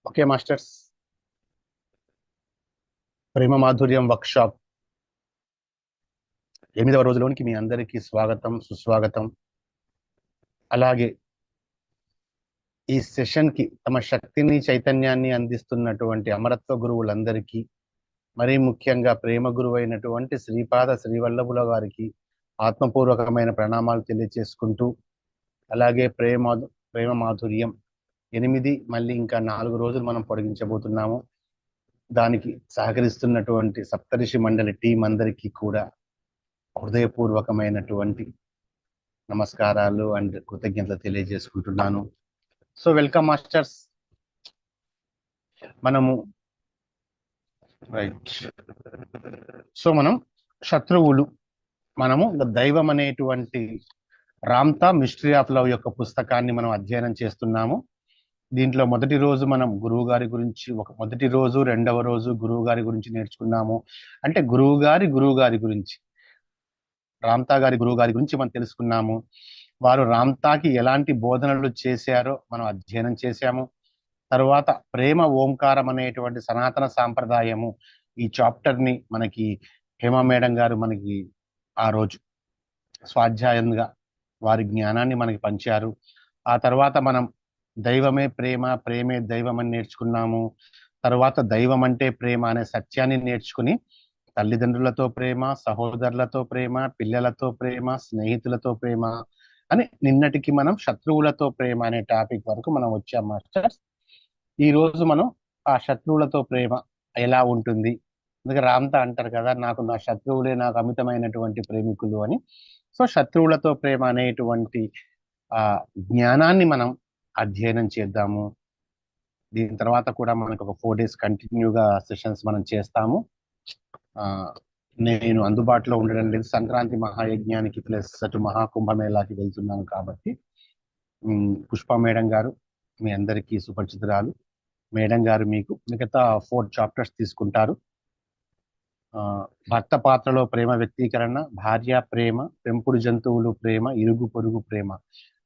Okay masters, ప్రేమ మాధుర్యం workshop 8వ రోజులోనికి మీ అందరికీ స్వాగతం, సుస్వాగతం. అలాగే ఈ సెషన్ కి తమ శక్తిని, చైతన్యాన్ని అందిస్తున్నటువంటి అమరత్వ గురువులందరికీ, మరీ ముఖ్యంగా ప్రేమ గురువు అయినటువంటి శ్రీపాద శ్రీవల్లభుల గారికి ఆత్మపూర్వకమైన ప్రణామాలు తెలియజేసుకుంటూ, అలాగే ప్రేమ మాధుర్యం 8 మళ్ళీ ఇంకా 4 రోజులు మనం పొడిగించబోతున్నాము. దానికి సహకరిస్తున్నటువంటి సప్తఋషి మండలి టీం అందరికీ కూడా హృదయపూర్వకమైనటువంటి నమస్కారాలు అండ్ కృతజ్ఞతలు తెలియజేసుకుంటున్నాను. So welcome masters. మనము మనం శత్రువులు, మనము దైవం అనేటువంటి రామ్తా మిస్టరీ ఆఫ్ లవ్ యొక్క పుస్తకాన్ని మనం అధ్యయనం చేస్తున్నాము. దీంట్లో మొదటి రోజు మనం గురువు గారి గురించి, మొదటి రోజు 2వ రోజు గురువు గారి గురించి నేర్చుకున్నాము. అంటే గురువు గారి గురించి, రామ్తా గారి గురువు గారి గురించి మనం తెలుసుకున్నాము. వారు రామ్తాకి ఎలాంటి బోధనలు చేశారో మనం అధ్యయనం చేశాము. తర్వాత ప్రేమ ఓంకారం అనేటువంటి సనాతన సాంప్రదాయము, ఈ చాప్టర్ ని మనకి హేమా మేడం గారు మనకి ఆ రోజు స్వాధ్యాయంగా వారి జ్ఞానాన్ని మనకి పంచారు. ఆ తర్వాత మనం దైవమే ప్రేమ, ప్రేమే దైవం అని నేర్చుకున్నాము. తర్వాత దైవం అంటే ప్రేమ అనే సత్యాన్ని నేర్చుకుని తల్లిదండ్రులతో ప్రేమ, సహోదరులతో ప్రేమ, పిల్లలతో ప్రేమ, స్నేహితులతో ప్రేమ అని నిన్నటికి మనం శత్రువులతో ప్రేమ అనే టాపిక్ వరకు మనం వచ్చాం మాస్టర్స్. ఈ రోజు మనం ఆ శత్రువులతో ప్రేమ ఎలా ఉంటుంది, అందుకే రామ్తా అంటారు కదా, నా శత్రువులే నాకు అమితమైనటువంటి ప్రేమికులు అని. సో శత్రువులతో ప్రేమ అనేటువంటి ఆ జ్ఞానాన్ని మనం అధ్యయనం చేద్దాము. దీని తర్వాత కూడా మనకు ఒక 4 days కంటిన్యూగా సెషన్స్ మనం చేస్తాము. నేను అందుబాటులో ఉండడం లేదు, సంక్రాంతి మహాయజ్ఞానికి ప్లస్ అటు మహాకుంభమేళాకి వెళ్తున్నాను కాబట్టి. పుష్ప మేడం గారు మీ అందరికీ సుపరిచితురాలు. మేడం గారు మీకు మిగతా 4 chapters తీసుకుంటారు. భర్త పాత్రలో ప్రేమ వ్యక్తీకరణ, భార్య ప్రేమ, పెంపుడు జంతువులు ప్రేమ, ఇరుగు పొరుగు ప్రేమ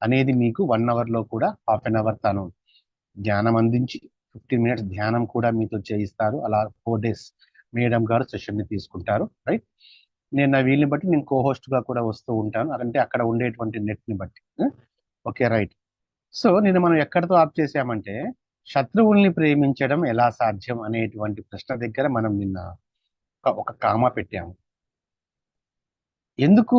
అనేది మీకు 1 hour లో కూడా ½ an hour తాను ధ్యానం అందించి 15 minutes ధ్యానం కూడా మీతో చేయిస్తారు. అలా 4 days మేడం గారు సెషన్ ని తీసుకుంటారు. రైట్, నేను నా వీళ్ళని బట్టి నేను కోహోస్ట్ గా కూడా వస్తూ ఉంటాను, అంటే అక్కడ ఉండేటువంటి నెట్ ని బట్టి. Okay right. సో నేను మనం ఎక్కడితో ఆప్ చేసామంటే, శత్రువుల్ని ప్రేమించడం ఎలా సాధ్యం అనేటువంటి ప్రశ్న దగ్గర మనం నిన్న ఒక కామా పెట్టాము. ఎందుకు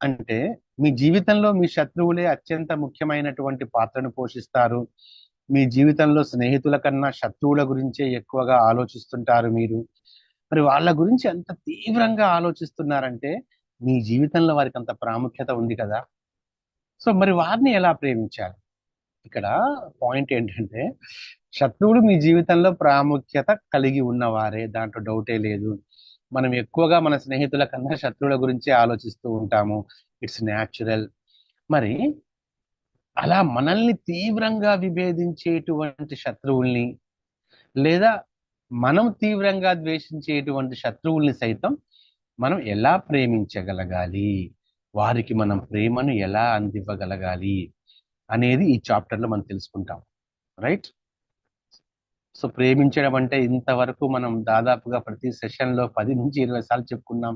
అంటే మీ జీవితంలో మీ శత్రువులే అత్యంత ముఖ్యమైనటువంటి పాత్రను పోషిస్తారు. మీ జీవితంలో స్నేహితుల కన్నా శత్రువుల గురించే ఎక్కువగా ఆలోచిస్తుంటారు మీరు. మరి వాళ్ళ గురించి అంత తీవ్రంగా ఆలోచిస్తున్నారంటే మీ జీవితంలో వారికి అంత ప్రాముఖ్యత ఉంది కదా. సో మరి వారిని ఎలా ప్రేమించాలి? ఇక్కడ పాయింట్ ఏంటంటే, శత్రువులు మీ జీవితంలో ప్రాముఖ్యత కలిగి ఉన్నవారే, దాంట్లో డౌటే లేదు. మనం ఎక్కువగా మన స్నేహితుల కన్నా శత్రువుల గురించే ఆలోచిస్తూ ఉంటాము, ఇట్స్ న్యాచురల్. మరి అలా మనల్ని తీవ్రంగా విభేదించేటువంటి శత్రువుల్ని, లేదా మనం తీవ్రంగా ద్వేషించేటువంటి శత్రువుల్ని సైతం మనం ఎలా ప్రేమించగలగాలి, వారికి మనం ప్రేమను ఎలా అందివ్వగలగాలి అనేది ఈ చాప్టర్లో మనం తెలుసుకుంటాం. రైట్. సో ప్రేమించడం అంటే ఇంతవరకు మనం దాదాపుగా ప్రతి సెషన్లో 10 నుంచి 20 సార్లు చెప్పుకున్నాం.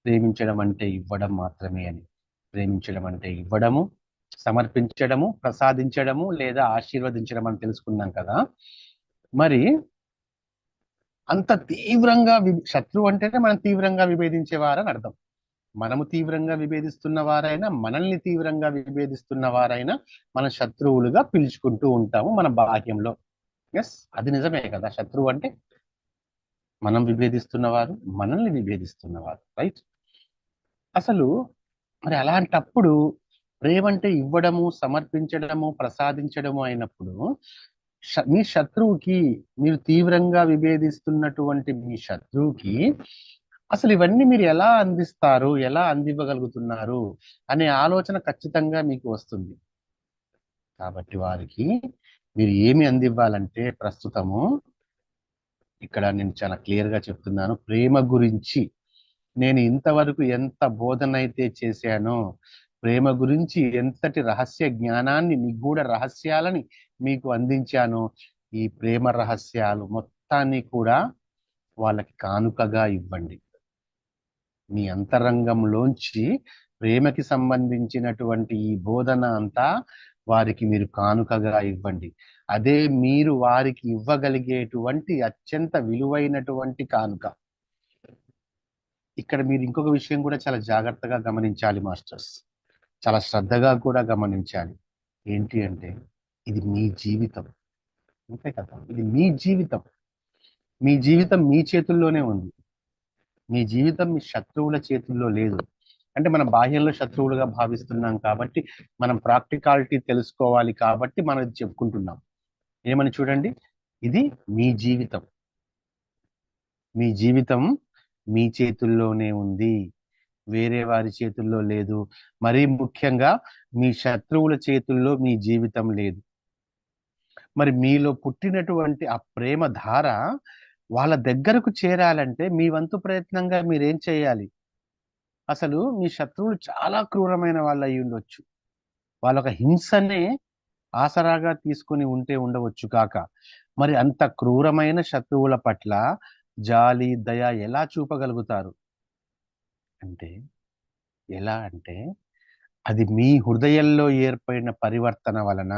ప్రేమించడం అంటే ఇవ్వడం మాత్రమే అని. ప్రేమించడం అంటే ఇవ్వడము, సమర్పించడము, ప్రసాదించడము లేదా ఆశీర్వదించడం అని తెలుసుకున్నాం కదా. మరి అంత తీవ్రంగా శత్రువు అంటేనే మనం తీవ్రంగా విభేదించేవారని అర్థం. మనము తీవ్రంగా విభేదిస్తున్న వారైనా, మనల్ని తీవ్రంగా విభేదిస్తున్న వారైనా మన శత్రువులుగా పిలుచుకుంటూ ఉంటాము మన బాహ్యంలో. ఎస్, అది నిజమే కదా. శత్రువు అంటే మనం విభేదిస్తున్నవారు, మనల్ని విభేదిస్తున్నవారు. రైట్. అసలు మరి అలాంటప్పుడు ప్రేమ అంటే ఇవ్వడము, సమర్పించడము, ప్రసాదించడము అయినప్పుడు మీ శత్రువుకి, మీరు తీవ్రంగా విభేదిస్తున్నటువంటి మీ శత్రువుకి అసలు ఇవన్నీ మీరు ఎలా అందిస్తారు, ఎలా అందివ్వగలుగుతున్నారు అనే ఆలోచన ఖచ్చితంగా మీకు వస్తుంది. కాబట్టి వారికి మీరు ఏమి అందివ్వాలంటే, ప్రస్తుతము ఇక్కడ నేను చాలా క్లియర్ గా చెప్తున్నాను, ప్రేమ గురించి నేను ఇంతవరకు ఎంత బోధన అయితే చేశానో, ప్రేమ గురించి ఎంతటి రహస్య జ్ఞానాన్ని, నిగూఢ రహస్యాలని మీకు అందించానో, ఈ ప్రేమ రహస్యాలు మొత్తాన్ని కూడా వాళ్ళకి కానుకగా ఇవ్వండి. మీ అంతరంగంలోంచి ప్రేమకి సంబంధించినటువంటి ఈ బోధన అంతా వారికి మీరు కానుకగా ఇవ్వండి. అదే మీరు వారికి ఇవ్వగలిగేటువంటి అత్యంత విలువైనటువంటి కానుక. ఇక్కడ మీరు ఇంకొక విషయం కూడా చాలా జాగ్రత్తగా గమనించాలి మాస్టర్స్, చాలా శ్రద్ధగా కూడా గమనించాలి. ఏంటి అంటే, ఇది మీ జీవితం, అంతే కదా, ఇది మీ జీవితం. మీ జీవితం మీ చేతుల్లోనే ఉంది. మీ జీవితం మీ శత్రువుల చేతుల్లో లేదు. అంటే మనం బాహ్యంలో శత్రువులుగా భావిస్తున్నాం కాబట్టి, మనం ప్రాక్టికాలిటీ తెలుసుకోవాలి కాబట్టి మనం ఇది చెప్పుకుంటున్నాం. ఏమని చూడండి, ఇది మీ జీవితం. మీ జీవితం మీ చేతుల్లోనే ఉంది, వేరే వారి చేతుల్లో లేదు. మరీ ముఖ్యంగా మీ శత్రువుల చేతుల్లో మీ జీవితం లేదు. మరి మీలో పుట్టినటువంటి ఆ ప్రేమ ధార వాళ్ళ దగ్గరకు చేరాలంటే మీ వంతు ప్రయత్నంగా మీరేం చేయాలి? అసలు మీ శత్రువులు చాలా క్రూరమైన వాళ్ళు అయి ఉండొచ్చు, వాళ్ళొక హింసనే ఆసరాగా తీసుకొని ఉంటే ఉండవచ్చు కాక, మరి అంత క్రూరమైన శత్రువుల పట్ల జాలి, దయ ఎలా చూపగలుగుతారు? అంటే ఎలా అంటే, అది మీ హృదయంలో ఏర్పడిన పరివర్తన వలన.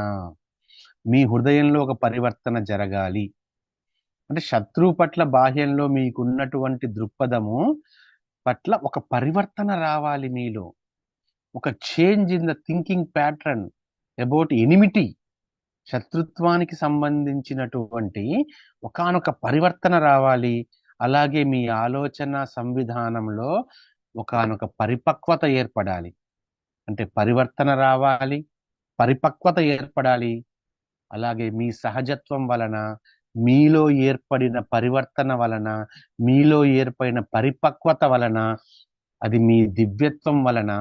మీ హృదయంలో ఒక పరివర్తన జరగాలి. అంటే శత్రువు పట్ల బాహ్యంలో మీకున్నటువంటి దృక్పథము పట్ల ఒక పరివర్తన రావాలి మీలో. ఒక change in the thinking pattern about enmity. శత్రుత్వానికి సంబంధించినటువంటి ఒకానొక పరివర్తన రావాలి. అలాగే మీ ఆలోచన సంవిధానంలో ఒకానొక పరిపక్వత ఏర్పడాలి. అంటే పరివర్తన రావాలి, పరిపక్వత ఏర్పడాలి. అలాగే మీ సహజత్వం వలన, మీలో ఏర్పడిన పరివర్తన వలన, మీలో ఏర్పడిన పరిపక్వత వలన, అది మీ దివ్యత్వం వలన,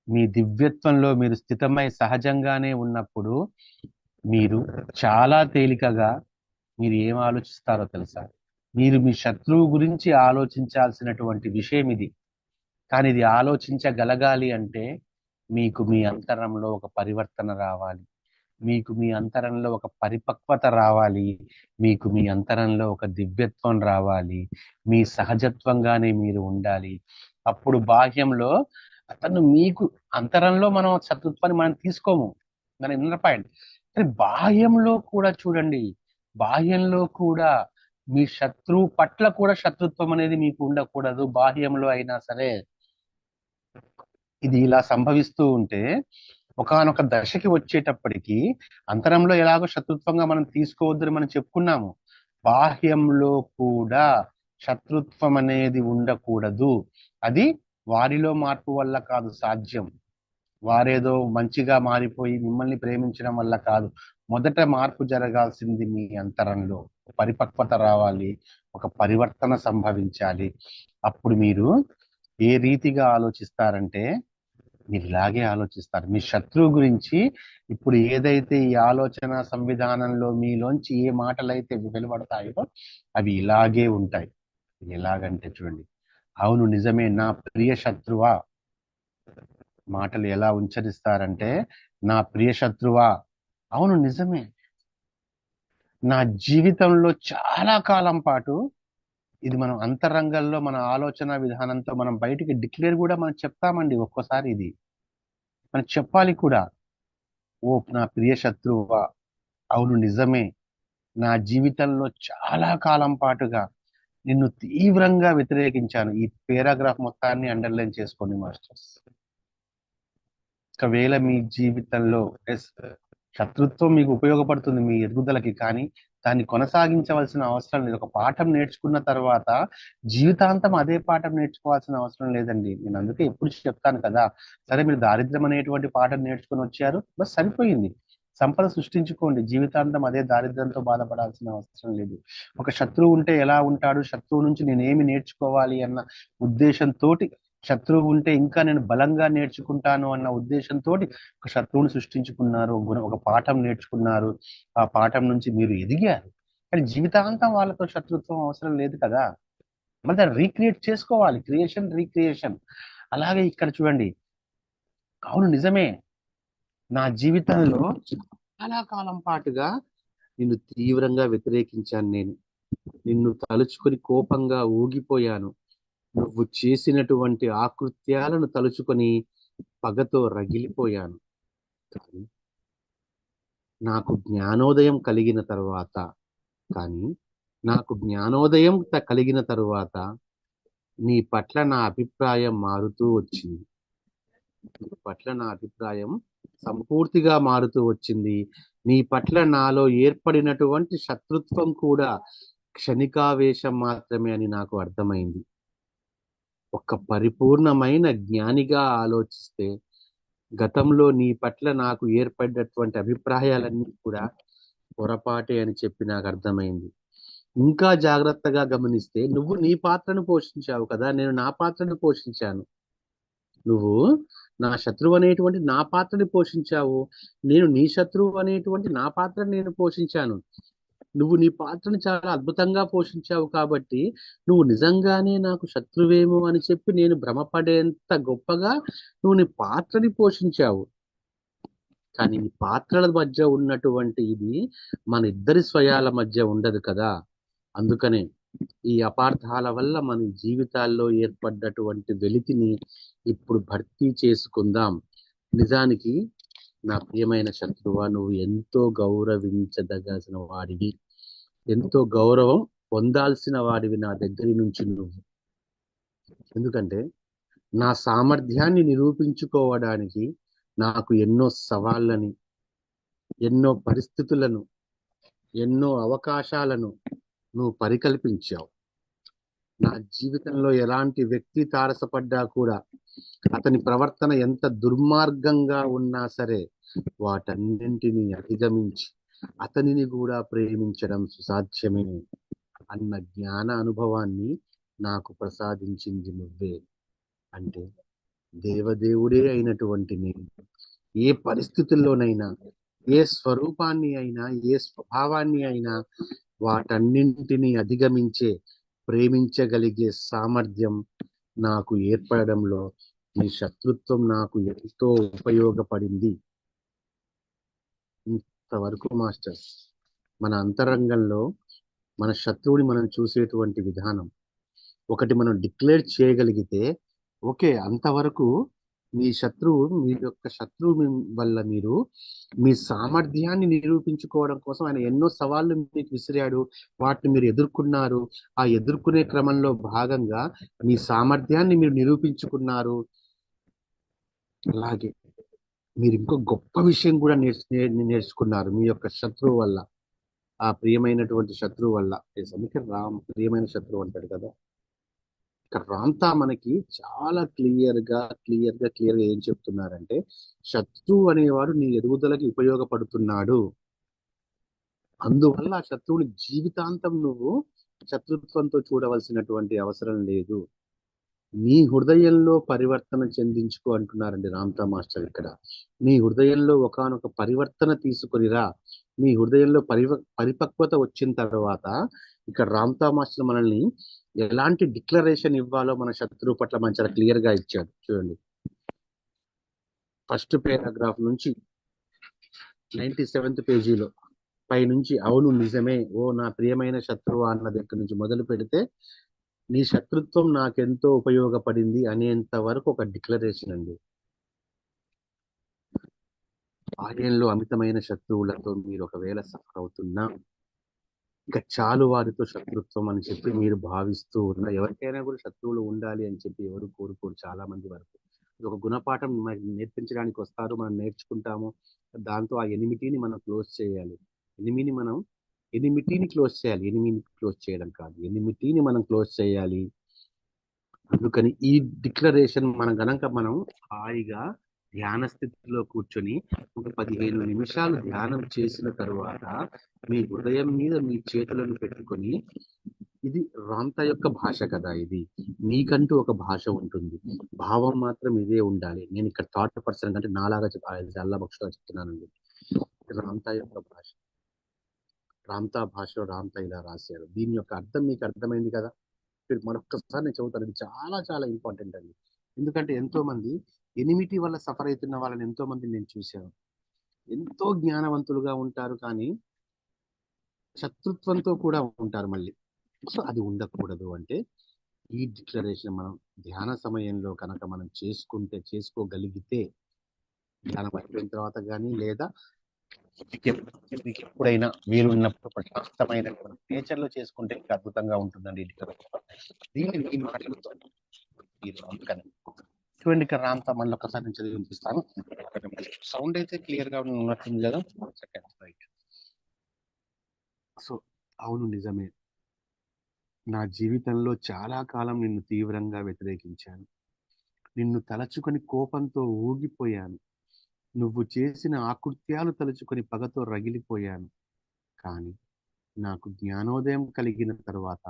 మీ దివ్యత్వంలో మీరు స్థితమై సహజంగానే ఉన్నప్పుడు మీరు చాలా తేలికగా మీరు ఏం ఆలోచిస్తారో తెలుసా? మీరు మీ శత్రువు గురించి ఆలోచించాల్సినటువంటి విషయం ఇది. కానీ ఇది ఆలోచించగలగాలి అంటే మీకు మీ అంతరంలో ఒక పరివర్తన రావాలి, మీకు మీ అంతరంలో ఒక పరిపక్వత రావాలి, మీకు మీ అంతరంలో ఒక దివ్యత్వం రావాలి, మీ సహజత్వంగానే మీరు ఉండాలి. అప్పుడు బాహ్యంలో అతను మీకు, అంతరంలో మనం శత్రుత్వాన్ని మనం తీసుకోము, మన ఇన్నర్ పాయింట్. కానీ బాహ్యంలో కూడా చూడండి, బాహ్యంలో కూడా మీ శత్రువు పట్ల కూడా శత్రుత్వం అనేది మీకు ఉండకూడదు. బాహ్యంలో అయినా సరే ఇది ఇలా సంభవిస్తూ ఉంటే ఒకానొక దశకి వచ్చేటప్పటికి, అంతరంలో ఎలాగో శత్రుత్వంగా మనం తీసుకోవద్దని మనం చెప్పుకున్నాము, బాహ్యంలో కూడా శత్రుత్వం అనేది ఉండకూడదు. అది వారిలో మార్పు వల్ల కాదు సాధ్యం, వారేదో మంచిగా మారిపోయి మిమ్మల్ని ప్రేమించడం వల్ల కాదు. మొదట మార్పు జరగాల్సింది మీ అంతరంలో పరిపక్వత రావాలి, ఒక పరివర్తన సంభవించాలి. అప్పుడు మీరు ఏ రీతిగా ఆలోచిస్తారంటే, మీరు ఇలాగే ఆలోచిస్తారు. మీ శత్రువు గురించి ఇప్పుడు ఏదైతే ఈ ఆలోచన సంవిధానంలో మీలోంచి ఏ మాటలైతే వెలువడతాయో అవి ఇలాగే ఉంటాయి. ఎలాగంటే చూడండి, అవును నిజమే నా ప్రియ శత్రువా. మాటలు ఎలా ఉచ్చరిస్తారంటే, నా ప్రియ శత్రువా, అవును నిజమే, నా జీవితంలో చాలా కాలం పాటు ఇది మనం అంతరంగంలో మన ఆలోచన విధానంతో మనం బయటికి డిక్లేర్ కూడా మనం చెప్తామండి. ఒక్కోసారి ఇది మనం చెప్పాలి కూడా. ఓ నా ప్రియ శత్రువా, అవును నిజమే, నా జీవితంలో చాలా కాలం పాటుగా నిన్ను తీవ్రంగా వ్యతిరేకించాను. ఈ పేరాగ్రాఫ్ మొత్తాన్ని అండర్లైన్ చేసుకోండి మాస్టర్స్. ఒకవేళ మీ జీవితంలో శత్రుత్వం మీకు ఉపయోగపడుతుంది మీ ఎదుగుదలకి, కానీ దాన్ని కొనసాగించవలసిన అవసరం లేదు. ఒక పాఠం నేర్చుకున్న తర్వాత జీవితాంతం అదే పాఠం నేర్చుకోవాల్సిన అవసరం లేదండి. నేను అందుకే ఎప్పుడు చెప్తాను కదా, సరే మీరు దారిద్ర్యం అనేటువంటి పాఠం నేర్చుకుని వచ్చారు, బస్ సరిపోయింది. సంపద సృష్టించుకోండి, జీవితాంతం అదే దారిద్ర్యంతో బాధపడాల్సిన అవసరం లేదు. ఒక శత్రువు ఉంటే ఎలా ఉంటాడు, శత్రువు నుంచి నేనేమి నేర్చుకోవాలి అన్న ఉద్దేశంతో, శత్రువు ఉంటే ఇంకా నేను బలంగా నేర్చుకుంటాను అన్న ఉద్దేశంతో ఒక శత్రువుని సృష్టించుకున్నారు, ఒక పాఠం నేర్చుకున్నారు, ఆ పాఠం నుంచి మీరు ఎదిగారు. కానీ జీవితాంతం వాళ్ళతో శత్రుత్వం అవసరం లేదు కదా, మరి దాన్ని రీక్రియేట్ చేసుకోవాలి. Creation recreation. అలాగే ఇక్కడ చూడండి, అవును, నిజమే. నా జీవితంలో చాలా కాలం పాటుగా నిన్ను తీవ్రంగా వ్యతిరేకించాను నేను. నిన్ను తలుచుకొని కోపంగా ఊగిపోయాను. నువ్వు చేసినటువంటి ఆకృత్యాలను తలుచుకొని పగతో రగిలిపోయాను. కానీ నాకు జ్ఞానోదయం కలిగిన తరువాత కానీ నాకు జ్ఞానోదయం కలిగిన తరువాత నీ పట్ల నా అభిప్రాయం మారుతూ వచ్చింది. నీ పట్ల నా అభిప్రాయం సంపూర్తిగా మారుతూ వచ్చింది. నీ పట్ల నాలో ఏర్పడినటువంటి శత్రుత్వం కూడా క్షణికావేశం మాత్రమే అని నాకు అర్థమైంది. ఒక పరిపూర్ణమైన జ్ఞానిగా ఆలోచిస్తే గతంలో నీ పట్ల నాకు ఏర్పడినటువంటి అభిప్రాయాలన్నీ కూడా పొరపాటే అని చెప్పి నాకు అర్థమైంది. ఇంకా జాగ్రత్తగా గమనిస్తే నువ్వు నీ పాత్రను పోషించావు కదా, నేను నా పాత్రను పోషించాను. నువ్వు నా శత్రువు అనేటువంటి నా పాత్రని పోషించావు, నేను నీ శత్రువు అనేటువంటి నా పాత్రను నేను పోషించాను. నువ్వు నీ పాత్రను చాలా అద్భుతంగా పోషించావు కాబట్టి నువ్వు నిజంగానే నాకు శత్రువేమో అని చెప్పి నేను భ్రమపడేంత గొప్పగా నువ్వు నీ పాత్రని పోషించావు. కానీ ఈ పాత్రల మధ్య ఉన్నటువంటి ఇది మన ఇద్దరి స్వయాల మధ్య ఉండదు కదా. అందుకనే ఈ అపార్థాల వల్ల మన జీవితాల్లో ఏర్పడ్డటువంటి వెలితిని ఇప్పుడు భర్తీ చేసుకుందాం. నిజానికి నా ప్రియమైన శత్రువా, నువ్వు ఎంతో గౌరవించదగాల్సిన వాడివి, ఎంతో గౌరవం పొందాల్సిన వాడివి నా దగ్గర నుంచి నువ్వు. ఎందుకంటే నా సామర్థ్యాన్ని నిరూపించుకోవడానికి నాకు ఎన్నో సవాళ్ళని, ఎన్నో పరిస్థితులను, ఎన్నో అవకాశాలను నువ్వు పరికల్పించావు. నా జీవితంలో ఎలాంటి వ్యక్తి తారసపడ్డా కూడా, అతని ప్రవర్తన ఎంత దుర్మార్గంగా ఉన్నా సరే వాటన్నింటినీ అధిగమించి అతనిని కూడా ప్రేమించడం సుసాధ్యమే అన్న జ్ఞాన అనుభవాన్ని నాకు ప్రసాదించింది నువ్వే. అంటే దేవదేవుడే అయినటువంటి నేను ఏ పరిస్థితుల్లోనైనా, ఏ స్వరూపాన్ని అయినా, ఏ స్వభావాన్ని అయినా వాటన్నింటినీ అధిగమించే ప్రేమించగలిగే సామర్థ్యం నాకు ఏర్పడడంలో ఈ శత్రుత్వం నాకు ఎంతో ఉపయోగపడింది. ఇంతవరకు మాస్టర్స్, మన అంతరంగంలో మన శత్రువుని మనం చూసేటువంటి విధానం ఒకటి మనం డిక్లేర్ చేయగలిగితే ఓకే, అంతవరకు మీ యొక్క శత్రువు వల్ల మీరు మీ సామర్థ్యాన్ని నిరూపించుకోవడం కోసం ఆయన ఎన్నో సవాళ్లు మీకు విసిరాడు, వాటిని మీరు ఎదుర్కొన్నారు. ఆ ఎదుర్కొనే క్రమంలో భాగంగా మీ సామర్థ్యాన్ని మీరు నిరూపించుకున్నారు. అలాగే మీరు ఇంకో గొప్ప విషయం కూడా నేర్చుకున్నారు మీ యొక్క శత్రువు వల్ల, ఆ ప్రియమైనటువంటి శత్రువు వల్ల. అందుకే ప్రియమైన శత్రువు అంటాడు కదా. రాంతా మనకి చాలా క్లియర్ గా ఏం చెప్తున్నారంటే, శత్రువు అనేవాడు నీ ఎదుగుదలకి ఉపయోగపడుతున్నాడు. అందువల్ల ఆ శత్రువుని జీవితాంతం నువ్వు శత్రుత్వంతో చూడవలసినటువంటి అవసరం లేదు. నీ హృదయంలో పరివర్తన చెందించుకో అంటున్నారండి రామ్తా మాస్టర్ ఇక్కడ. నీ హృదయంలో ఒకానొక పరివర్తన తీసుకొనిరా. నీ హృదయంలో పరిపక్వత వచ్చిన తర్వాత ఇక్కడ రామ్తా మాస్టర్ మనల్ని ఎలాంటి డిక్లరేషన్ ఇవ్వాలో మన శత్రువు పట్ల మన చాలా క్లియర్ గా ఇచ్చాడు. చూడండి, ఫస్ట్ పారాగ్రాఫ్ నుంచి 97th పేజీలో పైనుంచి అవును నిజమే ఓ నా ప్రియమైన శత్రువు అన్న దగ్గర నుంచి మొదలు పెడితే నీ శత్రుత్వం నాకెంతో ఉపయోగపడింది అనేంత వరకు ఒక డిక్లరేషన్ అండి. బాల్యంలో అమితమైన శత్రువులతో మీరు ఒకవేళ సఫర్ అవుతున్నా ఇక చాలు వారితో శత్రుత్వం అని చెప్పి మీరు భావిస్తూ ఉన్న, ఎవరికైనా కూడా శత్రువులు ఉండాలి అని చెప్పి ఎవరు కోరుకోరు చాలా మంది వరకు. ఇది ఒక గుణపాఠం మనకి నేర్పించడానికి వస్తారు, మనం నేర్చుకుంటాము. దాంతో ఆ ఎనిమిటీని మనం క్లోజ్ చేయాలి. ఎనిమిటీని క్లోజ్ చేయాలి, ఎనిమిని క్లోజ్ చేయడం కాదు, ఎనిమిటీని మనం క్లోజ్ చేయాలి. అందుకని ఈ డిక్లరేషన్ మనం హాయిగా ధ్యాన స్థితిలో కూర్చొని ఒక 15 నిమిషాలు ధ్యానం చేసిన తరువాత మీ హృదయం మీద మీ చేతులను పెట్టుకొని, ఇది రాంత యొక్క భాష కదా, ఇది మీకంటూ ఒక భాష ఉంటుంది, భావం మాత్రం ఇదే ఉండాలి. నేను ఇక్కడ థాట్ పర్సన్ కంటే నాలాగా చాలా భక్షగా చెప్తున్నానండి. రాంత యొక్క భాష, రాంతా భాషలో రాంత ఇలా రాశారు. దీని యొక్క అర్థం మీకు అర్థమైంది కదా. మరొక్కసారి నేను చదువుతాను, ఇది చాలా చాలా ఇంపార్టెంట్ అండి. ఎందుకంటే ఎంతో మంది ఎనిమిటీ వల్ల సఫర్ అవుతున్న వాళ్ళని ఎంతో మంది నేను చూశాను. ఎంతో జ్ఞానవంతులుగా ఉంటారు, కానీ శత్రుత్వంతో కూడా ఉంటారు మళ్ళీ. సో అది ఉండకూడదు అంటే ఈ డిక్లరేషన్ మనం ధ్యాన సమయంలో కనుక మనం చేసుకోగలిగితే, ధ్యానం అయిపోయిన తర్వాత కానీ, లేదా మీకు ఎప్పుడైనా వీలున్నప్పుడు ప్రశాంతమైనటువంటి నేచర్ లో చేసుకుంటే ఇంకా అద్భుతంగా ఉంటుందండి ఈ డిక్లరేషన్. దీన్ని మీ మాటలతో మీరు అందుకని చూడండి, ఇక్కడ రామ్ మళ్ళీ ఒకసారి నేను చదివి వినిపిస్తాను. సౌండ్ అయితే క్లియర్ గా ఉన్నట్టుంది కదా. రైట్. సో అవును, నిజమే. నా జీవితంలో చాలా కాలం నిన్ను తీవ్రంగా వ్యతిరేకించాను. నిన్ను తలచుకొని కోపంతో ఊగిపోయాను. నువ్వు చేసిన ఆకృత్యాలు తలుచుకొని పగతో రగిలిపోయాను. కానీ నాకు జ్ఞానోదయం కలిగిన తరువాత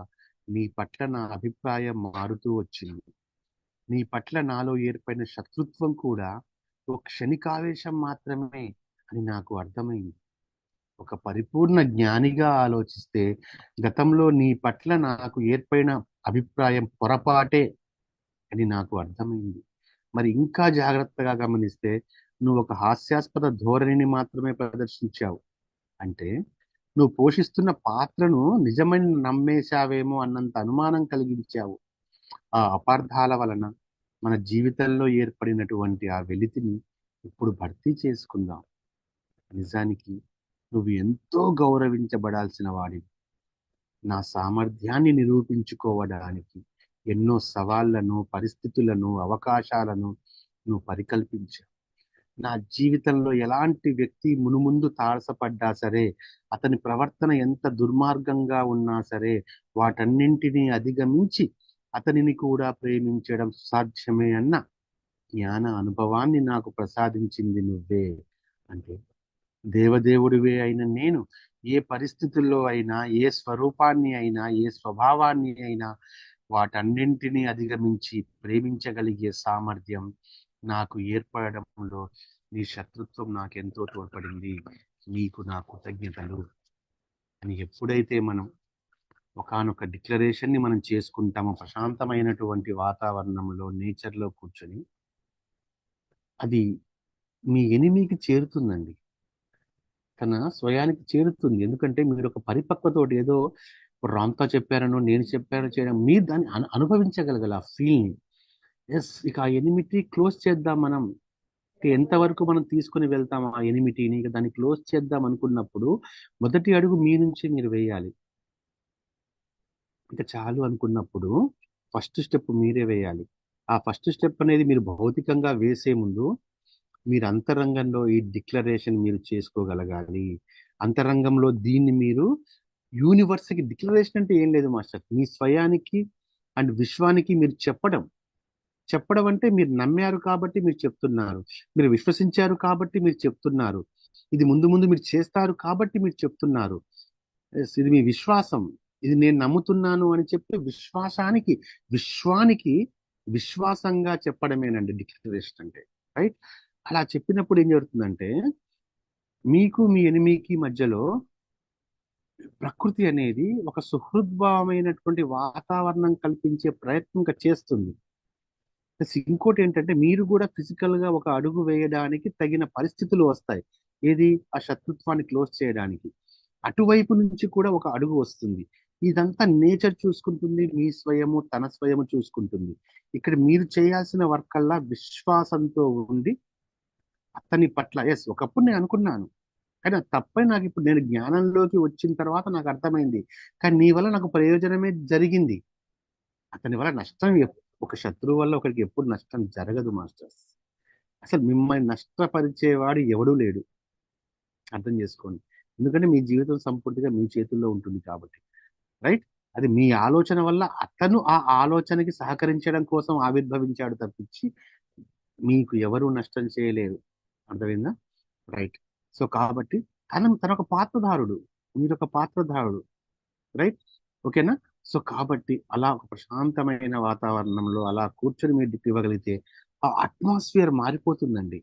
నీ పట్ల నా అభిప్రాయం మారుతూ వచ్చింది. నీ పట్ల నాలో ఏర్పడిన శత్రుత్వం కూడా ఒక క్షణికావేశం మాత్రమే అని నాకు అర్థమైంది. ఒక పరిపూర్ణ జ్ఞానిగా ఆలోచిస్తే గతంలో నీ పట్ల నాకు ఏర్పడిన అభిప్రాయం పొరపాటే అని నాకు అర్థమైంది. మరి ఇంకా జాగ్రత్తగా గమనిస్తే నువ్వు ఒక హాస్యాస్పద ధోరణిని మాత్రమే ప్రదర్శించావు. అంటే నువ్వు పోషిస్తున్న పాత్రను నిజమని నమ్మేశావేమో అన్నంత అనుమానం కలిగించావు. ఆ అపార్థాల వలన మన జీవితంలో ఏర్పడినటువంటి ఆ వెలితిని ఇప్పుడు భర్తీ చేసుకుందాం. నిజానికి నువ్వు ఎంతో గౌరవించబడాల్సిన వాడివి. నా సామర్థ్యాన్ని నిరూపించుకోవడానికి ఎన్నో సవాళ్లను, పరిస్థితులను, అవకాశాలను నువ్వు పరికల్పించావు. నా జీవితంలో ఎలాంటి వ్యక్తి మునుముందు తారసపడ్డా సరే, అతని ప్రవర్తన ఎంత దుర్మార్గంగా ఉన్నా సరే, వాటన్నింటినీ అధిగమించి అతనిని కూడా ప్రేమించడం సాధ్యమే అన్న జ్ఞాన అనుభవాన్ని నాకు ప్రసాదించింది నువ్వే. అంటే దేవదేవుడివే అయిన నేను ఏ పరిస్థితుల్లో అయినా, ఏ స్వరూపాన్ని అయినా, ఏ స్వభావాన్ని అయినా వాటన్నింటినీ అధిగమించి ప్రేమించగలిగే సామర్థ్యం నాకు ఏర్పడడంలో నీ శత్రుత్వం నాకెంతో తోడ్పడింది. నీకు నా కృతజ్ఞతలు అని ఎప్పుడైతే మనం ఒకానొక డిక్లరేషన్ ని మనం చేసుకుంటామో, ప్రశాంతమైనటువంటి వాతావరణంలో నేచర్లో కూర్చొని, అది మీ ఎనిమికి చేరుతుందండి. తన స్వయానికి చేరుతుంది. ఎందుకంటే మీరు ఒక పరిపక్వతోటి ఏదో ఇప్పుడు రామ్‌తో చెప్పారనో, నేను చెప్పానో చేయడం, మీరు దాన్ని అనుభవించగలగాలి ఆ ఫీల్‌ని. యెస్, ఇక ఆ ఎనిమిది క్లోజ్ చేద్దాం మనం. ఇక ఎంతవరకు మనం తీసుకొని వెళ్తాం ఆ ఎనిమిదిని, ఇక దాన్ని క్లోజ్ చేద్దాం అనుకున్నప్పుడు మొదటి అడుగు మీ నుంచి మీరు వేయాలి. ఇక చాలు అనుకున్నప్పుడు ఫస్ట్ స్టెప్ మీరే వేయాలి. ఆ ఫస్ట్ స్టెప్ అనేది మీరు భౌతికంగా వేసే ముందు మీరు అంతరంగంలో ఈ డిక్లరేషన్ మీరు చేసుకోగలగాలి. అంతరంగంలో దీన్ని మీరు యూనివర్స్కి, డిక్లరేషన్ అంటే ఏం లేదు మాస్టర్, మీ స్వయానికి అండ్ విశ్వానికి మీరు చెప్పడం. చెప్పడం అంటే మీరు నమ్మారు కాబట్టి మీరు చెప్తున్నారు, మీరు విశ్వసించారు కాబట్టి మీరు చెప్తున్నారు, ఇది ముందు ముందు మీరు చేస్తారు కాబట్టి మీరు చెప్తున్నారు. Yes, ఇది మీ విశ్వాసం, ఇది నేను నమ్ముతున్నాను అని చెప్పి విశ్వాసానికి, విశ్వానికి విశ్వాసంగా చెప్పడమేనండి డిక్లరేషన్ అంటే. రైట్. అలా చెప్పినప్పుడు ఏం జరుగుతుందంటే మీకు మీ ఎనిమికి మధ్యలో ప్రకృతి అనేది ఒక సుహృద్భావమైనటువంటి వాతావరణం కల్పించే ప్రయత్నం ఇంకా చేస్తుంది. ప్లస్ ఇంకోటి ఏంటంటే మీరు కూడా ఫిజికల్ గా ఒక అడుగు వేయడానికి తగిన పరిస్థితులు వస్తాయి. ఏది? ఆ శత్రుత్వాన్ని క్లోజ్ చేయడానికి అటువైపు నుంచి కూడా ఒక అడుగు వస్తుంది. ఇదంతా నేచర్ చూసుకుంటుంది, మీ స్వయము తన స్వయము చూసుకుంటుంది. ఇక్కడ మీరు చేయాల్సిన వర్క్ అల్లా విశ్వాసంతో ఉండి అతని పట్ల, ఎస్ ఒకప్పుడు నేను అనుకున్నాను కానీ అది తప్పని నాకు ఇప్పుడు నేను జ్ఞానంలోకి వచ్చిన తర్వాత నాకు అర్థమైంది. కానీ నీ వల్ల నాకు ప్రయోజనమే జరిగింది. అతని వల్ల నష్టం ఒక శత్రువు వల్ల ఒకరికి ఎప్పుడు నష్టం జరగదు మాస్టర్స్. అసలు మిమ్మల్ని నష్టపరిచేవాడు ఎవడూ లేడు. అర్థం చేసుకోండి. ఎందుకంటే మీ జీవితం సంపూర్తిగా మీ చేతుల్లో ఉంటుంది కాబట్టి. రైట్. అది మీ ఆలోచన వల్ల అతను ఆ ఆలోచనకి సహకరించడం కోసం ఆవిర్భవించాడు తప్పించి మీకు ఎవరు నష్టం చేయలేరు. అర్థమైందా? రైట్. సో కాబట్టి తన ఒక పాత్రధారుడు, మీరు ఒక పాత్రధారుడు. రైట్. ఓకేనా? సో కాబట్టి అలా ఒక ప్రశాంతమైన వాతావరణంలో అలా కూర్చొని మీరు ఇవ్వగలిగితే ఆ అట్మాస్ఫియర్ మారిపోతుందండి.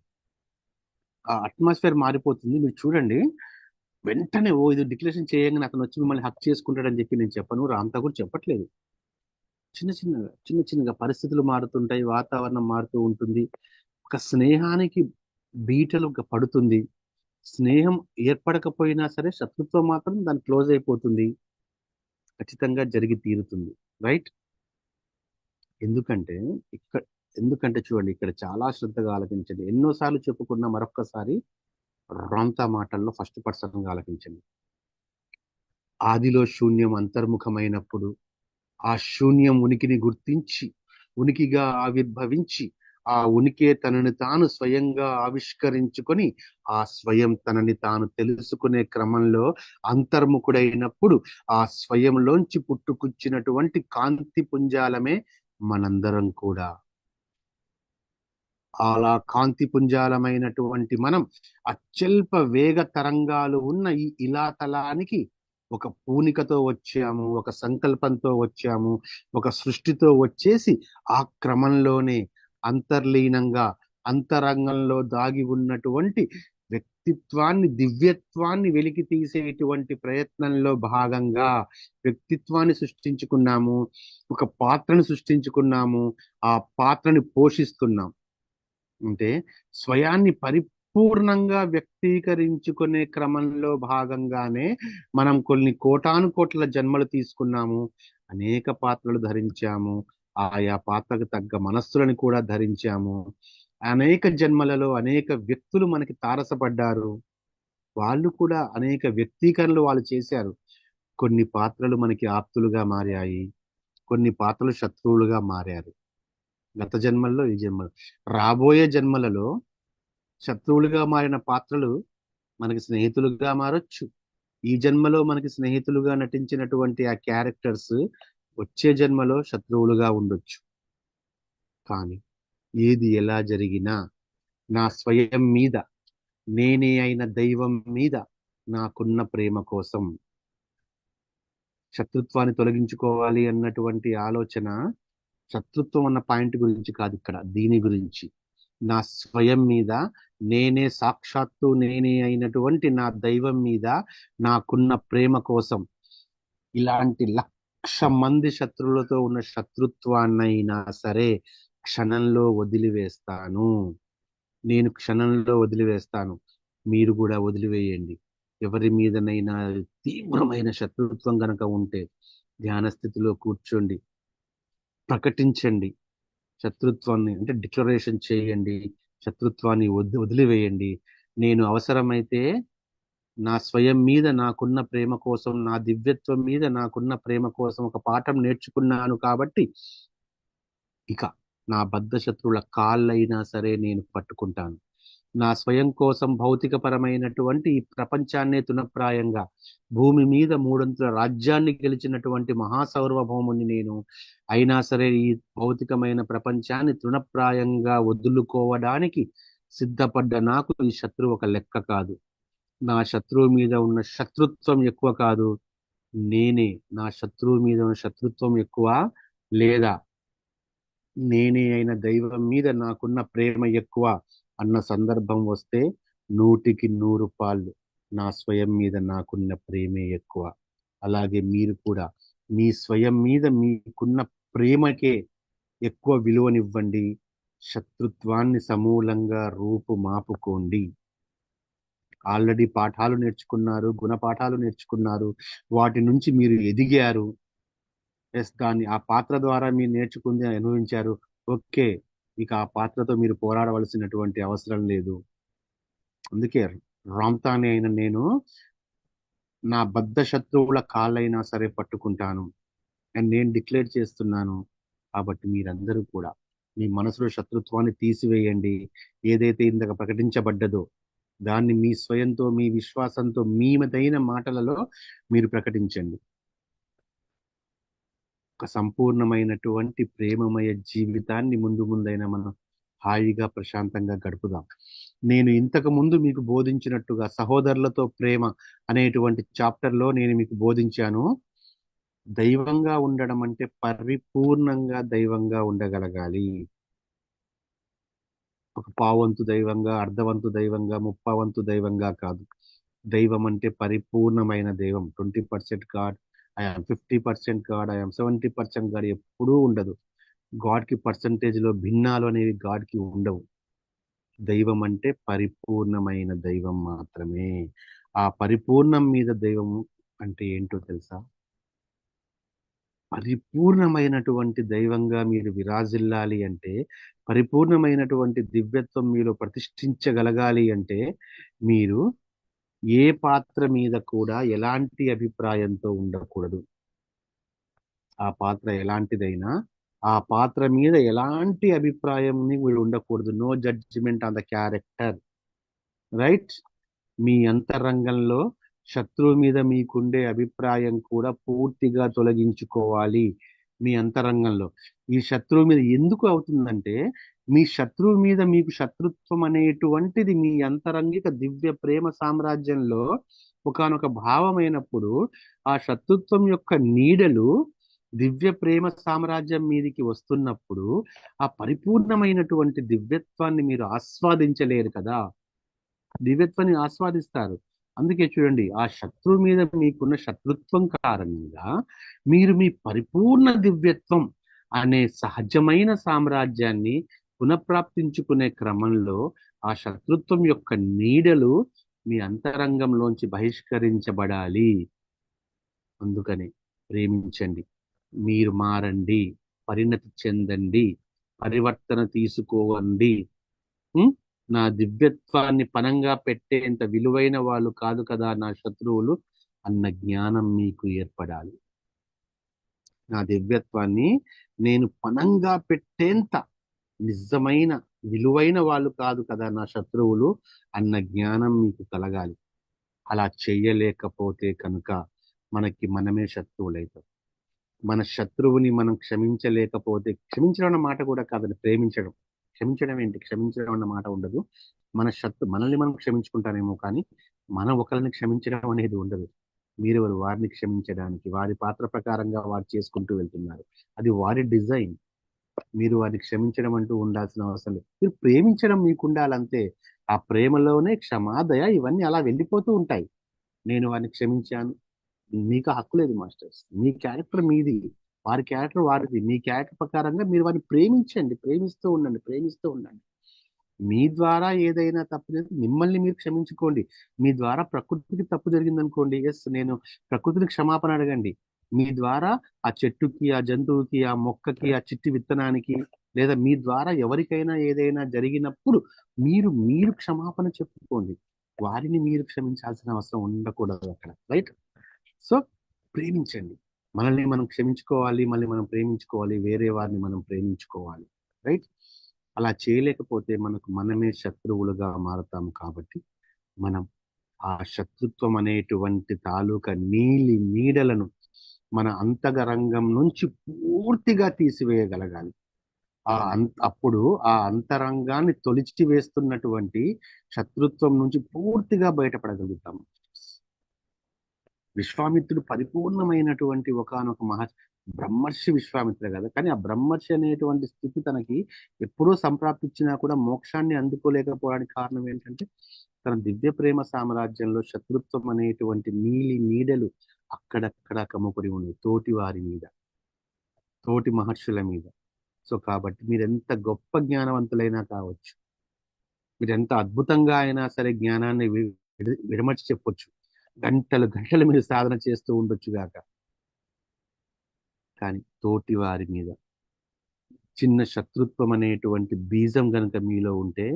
ఆ అట్మాస్ఫియర్ మారిపోతుంది. మీరు చూడండి, వెంటనే ఓ ఇది డిక్లరేషన్ చేయగానే అతను వచ్చి మిమ్మల్ని హక్ చేసుకుంటాడని చెప్పి నేను చెప్పను, రామ్తో కూడా చెప్పట్లేదు. చిన్న చిన్నగా పరిస్థితులు మారుతుంటాయి, వాతావరణం మారుతూ ఉంటుంది. ఒక స్నేహానికి బీటలు పడుతుంది. స్నేహం ఏర్పడకపోయినా సరే శత్రుత్వం మాత్రం దాని క్లోజ్ అయిపోతుంది. ఖచ్చితంగా జరిగి తీరుతుంది. రైట్? ఎందుకంటే ఇక్కడ ఎందుకంటే చూడండి, ఇక్కడ చాలా శ్రద్ధగా ఆలకించండి. ఎన్నోసార్లు చెప్పుకున్న మరొక్కసారి రాంతా మాటల్లో ఫస్ట్ పర్సన్ గా ఆలకించండి. ఆదిలో శూన్యం అంతర్ముఖమైనప్పుడు ఆ శూన్యం ఉనికిని గుర్తించి ఉనికిగా ఆవిర్భవించి ఆ ఉనికే తనని తాను స్వయంగా ఆవిష్కరించుకొని ఆ స్వయం తనని తాను తెలుసుకునే క్రమంలో అంతర్ముఖుడైనప్పుడు ఆ స్వయంలోంచి పుట్టుకొచ్చినటువంటి కాంతి పుంజాలమే మనందరం కూడా. అలా కాంతి పుంజాలమైనటువంటి మనం అత్యల్ప వేగ తరంగాలు ఉన్న ఈ ఇలాతలానికి ఒక పూనికతో వచ్చాము, ఒక సంకల్పంతో వచ్చాము, ఒక సృష్టితో వచ్చేసి ఆ క్రమంలోనే అంతర్లీనంగా అంతరంగంలో దాగి ఉన్నటువంటి వ్యక్తిత్వాన్ని, దివ్యత్వాన్ని వెలికి తీసేటువంటి ప్రయత్నంలో భాగంగా వ్యక్తిత్వాన్ని సృష్టించుకున్నాము, ఒక పాత్రను సృష్టించుకున్నాము, ఆ పాత్రని పోషిస్తున్నాం. అంటే స్వయాన్ని పరిపూర్ణంగా వ్యక్తీకరించుకునే క్రమంలో భాగంగానే మనం కొన్ని కోటాను కోట్ల జన్మలు తీసుకున్నాము, అనేక పాత్రలు ధరించాము, ఆయా పాత్రకు తగ్గ మనస్సులను కూడా ధరించాము. అనేక జన్మలలో అనేక వ్యక్తులు మనకి తారసపడ్డారు, వాళ్ళు కూడా అనేక వ్యక్తీకరణలు వాళ్ళు చేశారు. కొన్ని పాత్రలు మనకి ఆప్తులుగా మారాయి, కొన్ని పాత్రలు శత్రువులుగా మారారు. గత జన్మల్లో, ఈ జన్మలో, రాబోయే జన్మలలో శత్రువులుగా మారిన పాత్రలు మనకి స్నేహితులుగా మారొచ్చు. ఈ జన్మలో మనకి స్నేహితులుగా నటించినటువంటి ఆ క్యారెక్టర్స్ వచ్చే జన్మలో శత్రువులుగా ఉండొచ్చు. కానీ ఏది ఎలా జరిగినా నా స్వయం మీద, నేనే అయిన దైవం మీద నాకున్న ప్రేమ కోసం శత్రుత్వాన్ని తొలగించుకోవాలి అన్నటువంటి ఆలోచన శత్రుత్వం అన్న పాయింట్ గురించి కాదు, ఇక్కడ దీని గురించి. నా స్వయం మీద, నేనే సాక్షాత్తు నేనే అయినటువంటి నా దైవం మీద నాకున్న ప్రేమ కోసం ఇలాంటి 1,00,000 మంది శత్రువులతో ఉన్న శత్రుత్వాన్నైనా సరే క్షణంలో వదిలివేస్తాను. నేను క్షణంలో వదిలివేస్తాను, మీరు కూడా వదిలివేయండి. ఎవరి మీదనైనా తీవ్రమైన శత్రుత్వం గనక ఉంటే ధ్యాన స్థితిలో కూర్చోండి, ప్రకటించండి శత్రుత్వాన్ని, అంటే డిక్లరేషన్ చేయండి, శత్రుత్వాన్ని వదిలివేయండి. నేను అవసరమైతే నా స్వయం మీద నాకున్న ప్రేమ కోసం, నా దివ్యత్వం మీద నాకున్న ప్రేమ కోసం ఒక పాఠం నేర్చుకున్నాను కాబట్టి ఇక నా బద్ధ శత్రువుల కాళ్ళైనా సరే నేను పట్టుకుంటాను. నా స్వయం కోసం భౌతికపరమైనటువంటి ఈ ప్రపంచాన్నే తునప్రాయంగా భూమి మీద 3 అంతుల రాజ్యాన్ని గెలిచినటువంటి మహాసౌర్వభౌముని నేను అయినా సరే ఈ భౌతికమైన ప్రపంచాన్ని తృణప్రాయంగా వదులుకోవడానికి సిద్ధపడ్డ నాకు ఈ శత్రువు ఒక లెక్క కాదు. నా శత్రువు మీద ఉన్న శత్రుత్వం ఎక్కువ కాదు, నేనే నా శత్రువు మీద ఉన్న శత్రుత్వం ఎక్కువ, లేదా నేనే అయిన దైవం మీద నాకున్న ప్రేమ ఎక్కువ అన్న సందర్భం వస్తే 100కి 100 పాళ్ళు నా స్వయం మీద నాకున్న ప్రేమే ఎక్కువ. అలాగే మీరు కూడా మీ స్వయం మీద మీకున్న ప్రేమకే ఎక్కువ విలువనివ్వండి. శత్రుత్వాన్ని సమూలంగా రూపుమాపుకోండి. ఆల్రెడీ పాఠాలు నేర్చుకున్నారు, గుణపాఠాలు నేర్చుకున్నారు, వాటి నుంచి మీరు ఎదిగారు. ఎస్, దాన్ని ఆ పాత్ర ద్వారా మీరు నేర్చుకుంది అనుభవించారు. ఓకే, ఇక ఆ పాత్రతో మీరు పోరాడవలసినటువంటి అవసరం లేదు. అందుకే రామ్తానే అయిన నేను నా బద్ధ శత్రువుల కాళ్ళైనా సరే పట్టుకుంటాను అని నేను డిక్లేర్ చేస్తున్నాను. కాబట్టి మీరందరూ కూడా మీ మనసులో శత్రుత్వాన్ని తీసివేయండి. ఏదైతే ఇందాక ప్రకటించబడ్డదో దాన్ని మీ స్వయంతో, మీ విశ్వాసంతో, మీదైన మాటలలో మీరు ప్రకటించండి. ఒక సంపూర్ణమైనటువంటి ప్రేమమయ జీవితాన్ని ముందు ముందైనా మనం హాయిగా ప్రశాంతంగా గడుపుదాం. నేను ఇంతకు ముందు మీకు బోధించినట్టుగా సహోదరులతో ప్రేమ అనేటువంటి చాప్టర్లో నేను మీకు బోధించాను. దైవంగా ఉండడం అంటే పరిపూర్ణంగా దైవంగా ఉండగలగాలి. ఒక పావంతు దైవంగా, అర్ధవంతు దైవంగా, ముప్పావంతు దైవంగా కాదు. దైవం అంటే పరిపూర్ణమైన దైవం. 20% God, I'm 50% God, I'm 70% God ఎప్పుడూ ఉండదు. గాడ్ కి పర్సంటేజ్ లో భిన్నాలు అనేవి గాడ్ కి ఉండవు. దైవం అంటే పరిపూర్ణమైన దైవం మాత్రమే. ఆ పరిపూర్ణం మీద దైవం అంటే ఏంటో తెలుసా? పరిపూర్ణమైనటువంటి దైవంగా మీరు విరాజిల్లాలి అంటే, పరిపూర్ణమైనటువంటి దివ్యత్వం మీలో ప్రతిష్ఠించగలగాలి అంటే, మీరు ఏ పాత్ర మీద కూడా ఎలాంటి అభిప్రాయంతో ఉండకూడదు. ఆ పాత్ర ఎలాంటిదైనా ఆ పాత్ర మీద ఎలాంటి అభిప్రాయం మీరు ఉండకూడదు. No judgment on the character, right? మీ అంతరంగంలో శత్రువు మీద మీకుండే అభిప్రాయం కూడా పూర్తిగా తొలగించుకోవాలి. మీ అంతరంగంలో ఈ శత్రువు మీద ఎందుకు అవుతుందంటే, మీ శత్రువు మీద మీకు శత్రుత్వం అనేటువంటిది మీ అంతరంగిక దివ్య ప్రేమ సామ్రాజ్యంలో ఒకానొక భావమైనప్పుడు, ఆ శత్రుత్వం యొక్క నీడలు దివ్య ప్రేమ సామ్రాజ్యం మీదికి వస్తున్నప్పుడు ఆ పరిపూర్ణమైనటువంటి దివ్యత్వాన్ని మీరు ఆస్వాదించలేరు కదా. దివ్యత్వాన్ని ఆస్వాదిస్తారు. అందుకే చూడండి, ఆ శత్రువు మీద మీకున్న శత్రుత్వం కారణంగా మీరు మీ పరిపూర్ణ దివ్యత్వం అనే సహజమైన సామ్రాజ్యాన్ని పునఃప్రాప్తించుకునే క్రమంలో ఆ శత్రుత్వం యొక్క నీడలు మీ అంతరంగంలోంచి బహిష్కరించబడాలి. అందుకని ప్రేమించండి, మీరు మారండి, పరిణతి చెందండి, పరివర్తన తీసుకోవండి. ఉం? నా దివ్యత్వాన్ని పనంగా పెట్టేంత విలువైన వాళ్ళు కాదు కదా నా శత్రువులు అన్న జ్ఞానం మీకు ఏర్పడాలి. నా దివ్యత్వాన్ని నేను పనంగా పెట్టేంత నిజమైన విలువైన వాళ్ళు కాదు కదా నా శత్రువులు అన్న జ్ఞానం మీకు కలగాలి. అలా చెయ్యలేకపోతే కనుక మనకి మనమే శత్రువులైతాం. మన శత్రువుని మనం క్షమించలేకపోతే, క్షమించడం అన్న మాట కూడా కాదండి, ప్రేమించడం. క్షమించడం ఏంటి? క్షమించడం అన్న మాట ఉండదు. మనల్ని మనం క్షమించుకుంటానేమో కానీ మనం ఒకరిని క్షమించడం అనేది ఉండదు. మీరెవరు వారిని క్షమించడానికి? వారి పాత్ర ప్రకారంగా వారు చేసుకుంటూ వెళ్తున్నారు. అది వారి డిజైన్. మీరు వారిని క్షమించడం అంటూ ఉండాల్సిన అవసరం లేదు. మీరు ప్రేమించడం మీకు ఉండాలంతే. ఆ ప్రేమలోనే క్షమాదయ ఇవన్నీ అలా వెళ్ళిపోతూ ఉంటాయి. నేను వారిని క్షమించాను, మీకు హక్కు లేదు మాస్టర్స్. మీ క్యారెక్టర్ మీది, వారి క్యారెక్టర్ వారిది. మీ క్యారెక్టర్ ప్రకారంగా మీరు వారిని ప్రేమించండి, ప్రేమిస్తూ ఉండండి, ప్రేమిస్తూ ఉండండి. మీ ద్వారా ఏదైనా తప్పు జరిగితే మిమ్మల్ని మీరు క్షమించుకోండి. మీ ద్వారా ప్రకృతికి తప్పు జరిగిందనుకోండి, ఎస్, నేను ప్రకృతిని క్షమాపణ అడగండి. మీ ద్వారా ఆ చెట్టుకి, ఆ జంతువుకి, ఆ మొక్కకి, ఆ చిట్టి విత్తనానికి, లేదా మీ ద్వారా ఎవరికైనా ఏదైనా జరిగినప్పుడు మీరు క్షమాపణ చెప్పుకోండి. వారిని మీరు క్షమించాల్సిన అవసరం ఉండకూడదు అక్కడ, రైట్? సో ప్రేమించండి. మనల్ని మనం క్షమించుకోవాలి, మళ్ళీ మనం ప్రేమించుకోవాలి, వేరే వారిని మనం ప్రేమించుకోవాలి, రైట్? అలా చేయలేకపోతే మనకు మనమే శత్రువులుగా మారుతాం. కాబట్టి మనం ఆ శత్రుత్వం అనేటువంటి తాలూకా నీడలను మన అంతరంగం నుంచి పూర్తిగా తీసివేయగలగాలి. అప్పుడు ఆ అంతరంగాన్ని తొలిచి వేస్తున్నటువంటి శత్రుత్వం నుంచి పూర్తిగా బయటపడగలుగుతాం. విశ్వామిత్రుడు పరిపూర్ణమైనటువంటి ఒకానొక బ్రహ్మర్షి విశ్వామిత్ర కదా, కానీ ఆ బ్రహ్మర్షి అనేటువంటి స్థితి తనకి ఎప్పుడో సంప్రాప్తించినా కూడా మోక్షాన్ని అందుకోలేకపోవడానికి కారణం ఏంటంటే, తన దివ్య ప్రేమ సామ్రాజ్యంలో శత్రుత్వం అనేటువంటి నీడలు అక్కడక్కడ కమ్ముకొని ఉన్నాయి, తోటి వారి మీద, తోటి మహర్షుల మీద. సో కాబట్టి మీరెంత గొప్ప జ్ఞానవంతులైనా కావచ్చు, మీరెంత అద్భుతంగా అయినా సరే జ్ఞానాన్ని విడమర్చి చెప్పొచ్చు, గంటలు గంటలు మీరు సాధన చేస్తూ ఉండొచ్చు గాక, కానీ తోటి వారి మీద చిన్న శత్రుత్వం అనేటువంటి బీజం గనుక మీలో ఉంటే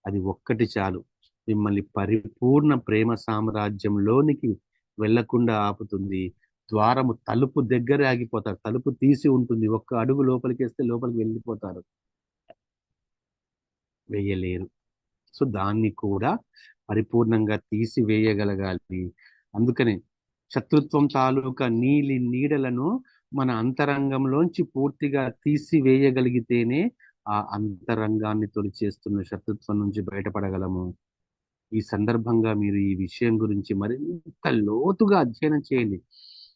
అది ఒక్కటి చాలు, మిమ్మల్ని పరిపూర్ణ ప్రేమ సామ్రాజ్యంలోనికి వెళ్లకుండా ఆపుతుంది. ద్వారము తలుపు దగ్గర ఆగిపోతారు, తలుపు తీసి ఉంటుంది, ఒక్క అడుగు లోపలికి వేస్తే లోపలికి వెళ్ళిపోతారు, వేయలేరు. సో దాన్ని కూడా పరిపూర్ణంగా తీసివేయగలగాలి. అందుకనే శత్రుత్వం తాలూకా నీడలను మన అంతరంగంలోంచి పూర్తిగా తీసివేయగలిగితేనే ఆ అంతరంగాన్ని తొలిచేస్తున్న శత్రుత్వం నుంచి బయటపడగలము. ఈ సందర్భంగా మీరు ఈ విషయం గురించి మరింత లోతుగా అధ్యయనం చేయండి.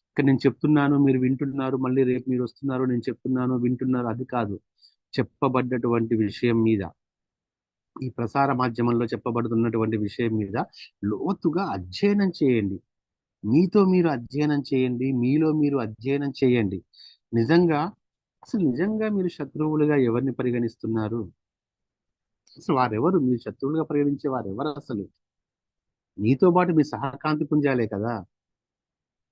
ఇక్కడ నేను చెప్తున్నాను, మీరు వింటున్నారు, మళ్ళీ రేపు మీరు వస్తున్నారు, నేను చెప్తున్నాను వింటున్నారు, అది కాదు. చెప్పబడ్డటువంటి విషయం మీద, ఈ ప్రసార మాధ్యమంలో చెప్పబడుతున్నటువంటి విషయం మీద లోతుగా అధ్యయనం చేయండి. మీతో మీరు అధ్యయనం చేయండి, మీలో మీరు అధ్యయనం చేయండి. నిజంగా, అసలు నిజంగా మీరు శత్రువులుగా ఎవరిని పరిగణిస్తున్నారు? అసలు వారెవరు? మీరు శత్రువులుగా పరిగణించే వారెవరు అసలు? మీతో పాటు మీ సహకాంతి పుంజాలే కదా.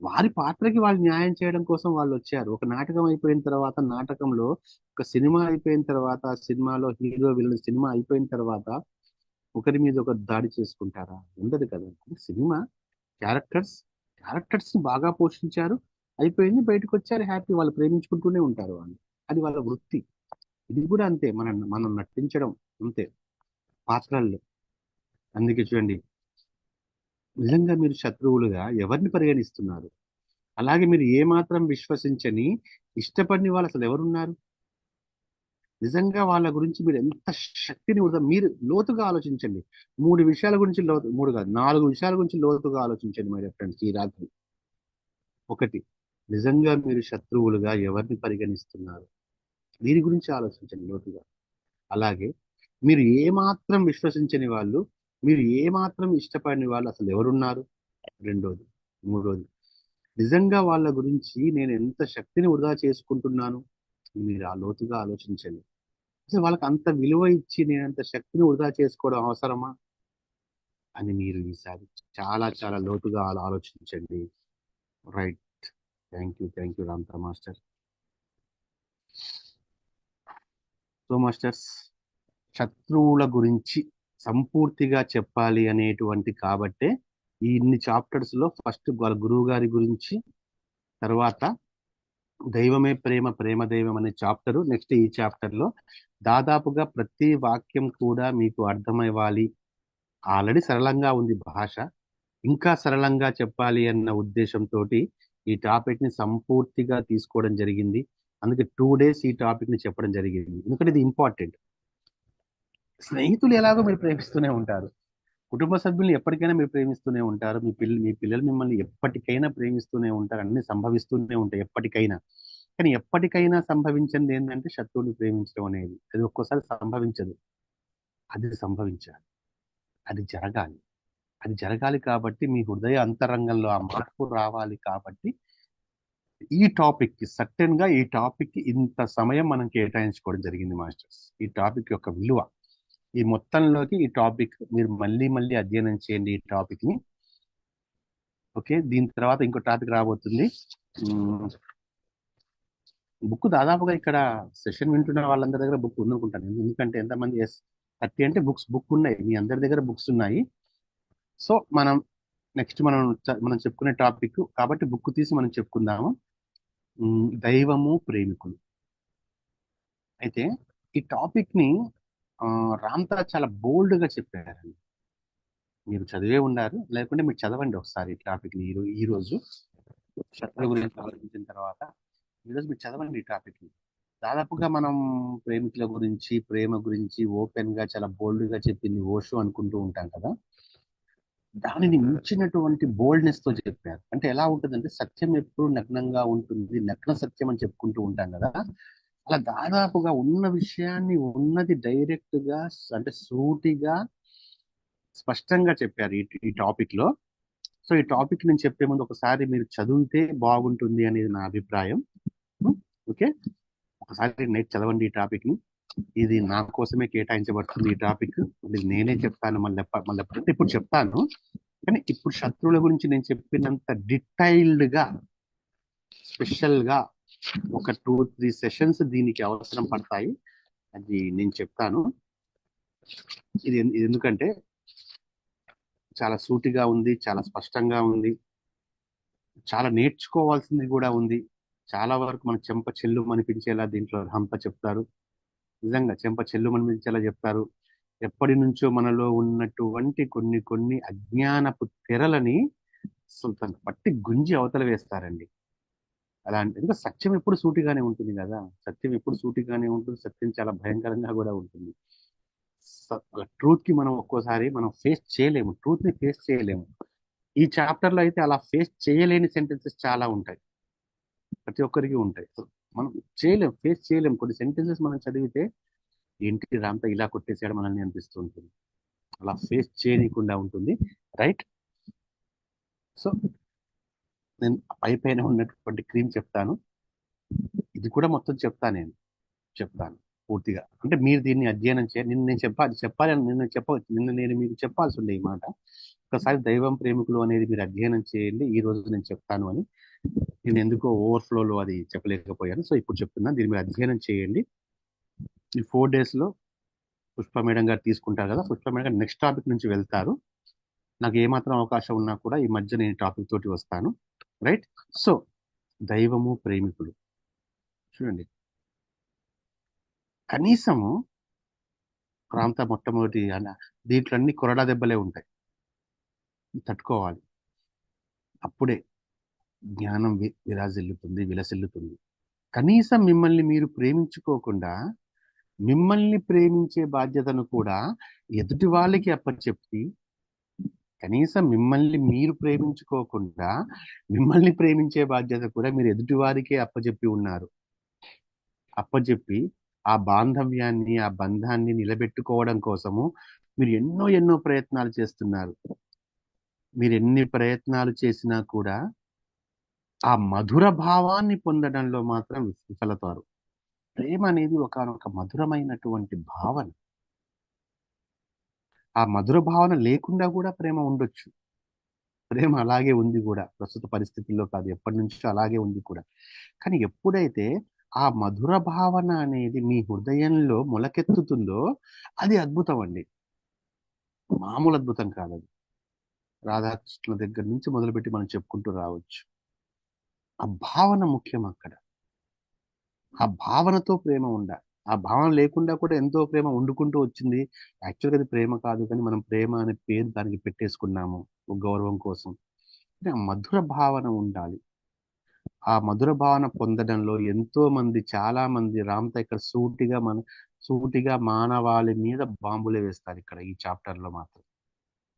వారి పాత్రకి వాళ్ళు న్యాయం చేయడం కోసం వాళ్ళు వచ్చారు. ఒక నాటకం అయిపోయిన తర్వాత, నాటకంలో ఒక సినిమా అయిపోయిన తర్వాత, ఆ సినిమాలో హీరో విలన్ సినిమా అయిపోయిన తర్వాత ఒకరి మీద ఒకరు దాడి చేసుకుంటారా? ఉండదు కదా. సినిమా క్యారెక్టర్స్ క్యారెక్టర్స్ ని బాగా పోషించారు, అయిపోయింది, బయటకు వచ్చారు, హ్యాపీ, వాళ్ళు ప్రేమించుకుంటూనే ఉంటారు వాళ్ళు. అది వాళ్ళ వృత్తి. ఇది కూడా అంతే, మనం మనం నటించడం అంతే పాత్రల్లో. అందుకే చూడండి, నిజంగా మీరు శత్రువులుగా ఎవరిని పరిగణిస్తున్నారు? అలాగే మీరు ఏమాత్రం విశ్వసించని, ఇష్టపడిన వాళ్ళు అసలు ఎవరున్నారు? నిజంగా వాళ్ళ గురించి మీరు ఎంత శక్తిని మీరు లోతుగా ఆలోచించండి. మూడు విషయాల గురించి మూడు కాదు, నాలుగు విషయాల గురించి లోతుగా ఆలోచించండి మై ఫ్రెండ్స్ ఈ రాత్రి. ఒకటి, నిజంగా మీరు శత్రువులుగా ఎవరిని పరిగణిస్తున్నారు? దీని గురించి ఆలోచించండి లోతుగా. అలాగే మీరు ఏమాత్రం విశ్వసించని వాళ్ళు, మీరు ఏమాత్రం ఇష్టపడని వాళ్ళు అసలు ఎవరున్నారు? రెండోది. మూడోది, నిజంగా వాళ్ళ గురించి నేను ఎంత శక్తిని వృధా చేసుకుంటున్నాను? మీరు ఆ లోతుగా ఆలోచించండి. అసలు వాళ్ళకి అంత విలువ ఇచ్చి నేను అంత శక్తిని వృధా చేసుకోవడం అవసరమా అని మీరు ఈసారి చాలా చాలా లోతుగా ఆలోచించండి. Right. Thank you Ramtha master. So masters, శత్రువుల గురించి సంపూర్తిగా చెప్పాలి అనేటువంటి కాబట్టే ఈ ఇన్ని చాప్టర్స్ లో ఫస్ట్ వాళ్ళ గురువు గారి గురించి, తర్వాత దైవమే ప్రేమ, ప్రేమ దైవం అనే చాప్టరు, నెక్స్ట్ ఈ చాప్టర్ లో దాదాపుగా ప్రతి వాక్యం కూడా మీకు అర్థమవ్వాలి. ఆల్రెడీ సరళంగా ఉంది భాష, ఇంకా సరళంగా చెప్పాలి అన్న ఉద్దేశంతో ఈ టాపిక్ ని సంపూర్తిగా తీసుకోవడం జరిగింది. అందుకే 2 days ఈ టాపిక్ ని చెప్పడం జరిగింది. ఎందుకంటే ఇది ఇంపార్టెంట్. స్నేహితులు ఎలాగో మీరు ప్రేమిస్తూనే ఉంటారు, కుటుంబ సభ్యుల్ని ఎప్పటికైనా మీరు ప్రేమిస్తూనే ఉంటారు, మీ పిల్లలు మిమ్మల్ని ఎప్పటికైనా ప్రేమిస్తూనే ఉంటారు, అన్ని సంభవిస్తూనే ఉంటాయి ఎప్పటికైనా. కానీ ఎప్పటికైనా సంభవించింది ఏంటంటే శత్రువుని ప్రేమించడం అనేది. అది ఒక్కోసారి సంభవించదు, అది సంభవించాలి, అది జరగాలి. అది జరగాలి కాబట్టి మీ హృదయ అంతరంగంలో ఆ మార్పు రావాలి కాబట్టి ఈ టాపిక్ కి సర్టెన్ గా, ఈ టాపిక్ కి ఇంత సమయం మనం కేటాయించుకోవడం జరిగింది మాస్టర్స్. ఈ టాపిక్ యొక్క విలువ, ఈ మొత్తంలోకి ఈ టాపిక్ మీరు మళ్ళీ మళ్ళీ అధ్యయనం చేయండి ఈ టాపిక్ ని. ఓకే, దీని తర్వాత ఇంకో టాపిక్ రాబోతుంది. బుక్ దాదాపుగా ఇక్కడ సెషన్ వింటున్న వాళ్ళందరి దగ్గర బుక్ ఉందనుకుంటాను. ఎందుకంటే ఎంతమంది 30 అంటే బుక్ ఉన్నాయి, మీ అందరి దగ్గర బుక్స్ ఉన్నాయి. సో మనం నెక్స్ట్ మనం చెప్పుకునే టాపిక్ కాబట్టి బుక్ తీసి మనం చెప్పుకుందాము. దైవము ప్రేమికులు. అయితే ఈ టాపిక్ ని రామ్తా చాలా బోల్డ్ గా చెప్పారండి. మీరు చదివే ఉన్నారు, లేకుంటే మీరు చదవండి ఒకసారి ఈ టాపిక్ ని. ఈ రోజు శత్రువు గురించి ఆలోచించిన తర్వాత ఈరోజు మీరు చదవండి ఈ టాపిక్ ని. దాదాపుగా మనం ప్రేమికుల గురించి, ప్రేమ గురించి ఓపెన్ గా చాలా బోల్డ్ గా చెప్పింది ఓషో అనుకుంటూ ఉంటాం కదా. దానిని మించినటువంటి బోల్డ్నెస్ తో చెప్పారు. అంటే ఎలా ఉంటుందంటే, సత్యం ఎప్పుడు నగ్నంగా ఉంటుంది, నగ్న సత్యం అని చెప్పుకుంటూ ఉంటాం కదా. అలా దాదాపుగా ఉన్న విషయాన్ని ఉన్నది డైరెక్ట్ గా, అంటే సూటిగా స్పష్టంగా చెప్పారు ఈ టాపిక్ లో. సో ఈ టాపిక్ నేను చెప్పే ముందు ఒకసారి మీరు చదివితే బాగుంటుంది అనేది నా అభిప్రాయం. ఓకే, ఒకసారి నైట్ చదవండి ఈ టాపిక్ ని. ఇది నా కోసమే కేటాయించబడుతుంది ఈ టాపిక్. ఇది నేనే చెప్తాను, మళ్ళీ ఇప్పుడు చెప్తాను. కానీ ఇప్పుడు శత్రువుల గురించి నేను చెప్పినంత డీటెయిల్డ్ గా, స్పెషల్ గా ఒక 2-3 సెషన్స్ దీనికి అవసరం పడతాయి. అది నేను చెప్తాను. ఇది ఎందుకంటే చాలా సూటిగా ఉంది, చాలా స్పష్టంగా ఉంది, చాలా నేర్చుకోవాల్సింది కూడా ఉంది. చాలా వరకు మన చెంప చెల్లు అనిపించేలా దీంట్లో హంప చెప్తారు. నిజంగా చెంప చెల్లు అనిపించేలా చెప్తారు. ఎప్పటి నుంచో మనలో ఉన్నటువంటి కొన్ని కొన్ని అజ్ఞానపు తెరలని అసలు పట్టి గుంజి అవతల వేస్తారండి. అలాంటి, ఎందుకంటే సత్యం ఎప్పుడు సూటిగానే ఉంటుంది కదా. సత్యం ఎప్పుడు సూటిగానే ఉంటుంది, సత్యం చాలా భయంకరంగా కూడా ఉంటుంది. ట్రూత్ కి మనం ఒక్కోసారి మనం ఫేస్ చేయలేము, ట్రూత్ ని ఫేస్ చేయలేము. ఈ చాప్టర్ లో అయితే అలా ఫేస్ చేయలేని సెంటెన్సెస్ చాలా ఉంటాయి, ప్రతి ఒక్కరికి ఉంటాయి. మనం ఫేస్ చేయలేము. కొన్ని సెంటెన్సెస్ మనం చదివితే ఏంటి రాంతా ఇలా కొట్టేసాడు మనల్ని అనిపిస్తూ ఉంటుంది. అలా ఫేస్ చేయనీయకుండా ఉంటుంది. రైట్. సో నేను పైన ఉన్నటువంటి క్రీమ్ చెప్తాను, ఇది కూడా మొత్తం చెప్తాను. పూర్తిగా. అంటే మీరు దీన్ని అధ్యయనం చేయాలి. నిన్న నేను మీకు చెప్పాల్సి ఉండే ఈ మాట. ఒకసారి దైవం ప్రేమికులు అనేది మీరు అధ్యయనం చేయండి, ఈ రోజు నేను చెప్తాను అని. నేను ఎందుకో ఓవర్ఫ్లోలో అది చెప్పలేకపోయాను. సో ఇప్పుడు చెప్తున్నాను, దీన్ని మీరు అధ్యయనం చేయండి. ఈ 4 days లో పుష్ప మేడం గారు తీసుకుంటారు కదా, పుష్ప మేడం గారు నెక్స్ట్ టాపిక్ నుంచి వెళ్తారు. నాకు ఏమాత్రం అవకాశం ఉన్నా కూడా ఈ మధ్య నేను టాపిక్ తోటి వస్తాను. రైట్. సో దైవము ప్రేమికులు చూడండి, కనీసము ప్రాంత మొట్టమొదటి దీంట్లో అన్ని కొరడా దెబ్బలే ఉంటాయి, తట్టుకోవాలి. అప్పుడే జ్ఞానం విలసిల్లుతుంది. కనీసం మిమ్మల్ని మీరు ప్రేమించుకోకుండా మిమ్మల్ని ప్రేమించే బాధ్యతను కూడా ఎదుటి వాళ్ళకి అప్పచెప్పి, కనీసం మిమ్మల్ని మీరు ప్రేమించుకోకుండా మిమ్మల్ని ప్రేమించే బాధ్యత కూడా మీరు ఎదుటి వారికే అప్పచెప్పి ఆ బాంధవ్యాన్ని, ఆ బంధాన్ని నిలబెట్టుకోవడం కోసము మీరు ఎన్నో ప్రయత్నాలు చేస్తున్నారు. మీరు ఎన్ని ప్రయత్నాలు చేసినా కూడా ఆ మధుర భావాన్ని పొందడంలో మాత్రం విఫలతారు. ప్రేమ అనేది ఒక మధురమైనటువంటి భావన. ఆ మధుర భావన లేకుండా కూడా ప్రేమ ఉండొచ్చు. ప్రేమ అలాగే ఉంది కూడా, ప్రస్తుత పరిస్థితుల్లో కాదు, ఎప్పటి నుంచో అలాగే ఉంది కూడా. కానీ ఎప్పుడైతే ఆ మధుర భావన అనేది మీ హృదయంలో మొలకెత్తుతుందో అది అద్భుతం అండి, మామూలు అద్భుతం కాదు అది. రాధాకృష్ణుల దగ్గర నుంచి మొదలుపెట్టి మనం చెప్పుకుంటూ రావచ్చు. ఆ భావన ముఖ్యం అక్కడ. ఆ భావనతో ప్రేమ ఉండాలి. ఆ భావన లేకుండా కూడా ఎంతో ప్రేమ వండుకుంటూ వచ్చింది. యాక్చువల్గా అది ప్రేమ కాదు, కానీ మనం ప్రేమ అనే పేరు దానికి పెట్టేసుకున్నాము ఒక గౌరవం కోసం. ఆ మధుర భావన ఉండాలి. ఆ మధుర భావన పొందడంలో ఎంతో మంది, చాలా మంది రామ్త ఇక్కడ సూటిగా మానవాళి మీద బాంబులే వేస్తారు. ఇక్కడ ఈ చాప్టర్ లో మాత్రం,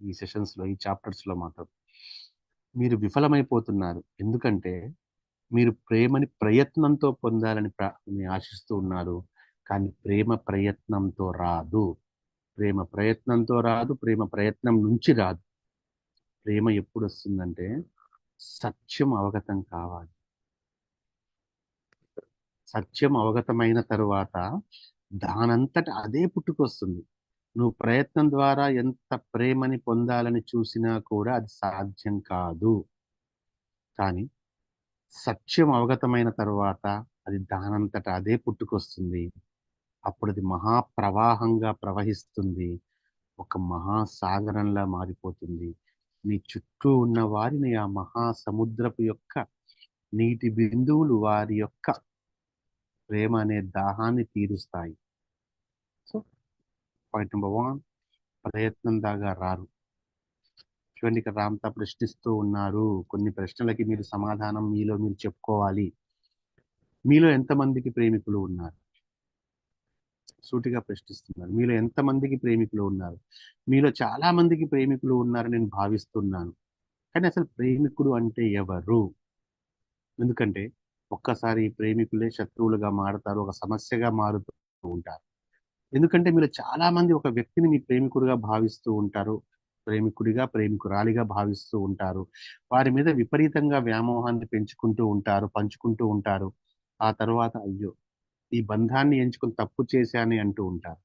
ఈ సెషన్స్ లో, ఈ చాప్టర్స్ లో మాత్రం మీరు విఫలమైపోతున్నారు. ఎందుకంటే మీరు ప్రేమని ప్రయత్నంతో పొందాలని ఆశిస్తూ ఉన్నారు. కానీ ప్రేమ ప్రయత్నంతో రాదు. ప్రేమ ప్రయత్నం నుంచి రాదు. ప్రేమ ఎప్పుడు వస్తుందంటే సత్యం అవగతం కావాలి. సత్యం అవగతమైన తరువాత దానంతట అదే పుట్టుకొస్తుంది. నువ్వు ప్రయత్నం ద్వారా ఎంత ప్రేమని పొందాలని చూసినా కూడా అది సాధ్యం కాదు. కానీ సత్యం అవగతమైన తరువాత అది దానంతట అదే పుట్టుకొస్తుంది. అప్పుడు అది మహాప్రవాహంగా ప్రవహిస్తుంది, ఒక మహాసాగరంలా మారిపోతుంది. నీ చుట్టూ ఉన్న వారిని ఆ మహాసముద్రపు యొక్క నీటి బిందువులు వారి యొక్క ప్రేమ అనే దాహాన్ని తీరుస్తాయి. సో పాయింట్ నెంబర్ 1, ప్రయత్నం దాకా రారు. చూడండి, ఇక్కడ రామ్తా ప్రశ్నిస్తూ ఉన్నారు. కొన్ని ప్రశ్నలకి మీరు సమాధానం మీలో మీరు చెప్పుకోవాలి. మీలో ఎంతమందికి ప్రేమికులు ఉన్నారు? సూటిగా ప్రశ్నిస్తున్నారు. మీలో ఎంతమందికి ప్రేమికులు ఉన్నారు? మీలో చాలా మందికి ప్రేమికులు ఉన్నారని నేను భావిస్తున్నాను. కానీ అసలు ప్రేమికుడు అంటే ఎవరు? ఎందుకంటే ఒక్కసారి ప్రేమికులే శత్రువులుగా మారుతారు, ఒక సమస్యగా మారుతూ ఉంటారు. ఎందుకంటే మీరు చాలా మంది ఒక వ్యక్తిని మీ ప్రేమికుడిగా భావిస్తూ ఉంటారు, ప్రేమికుడిగా, ప్రేమికురాలిగా భావిస్తూ ఉంటారు. వారి మీద విపరీతంగా వ్యామోహాన్ని పంచుకుంటూ ఉంటారు. ఆ తర్వాత అయ్యో, ఈ బంధాన్ని ఎంచుకుని తప్పు చేశాని అంటూ ఉంటారు.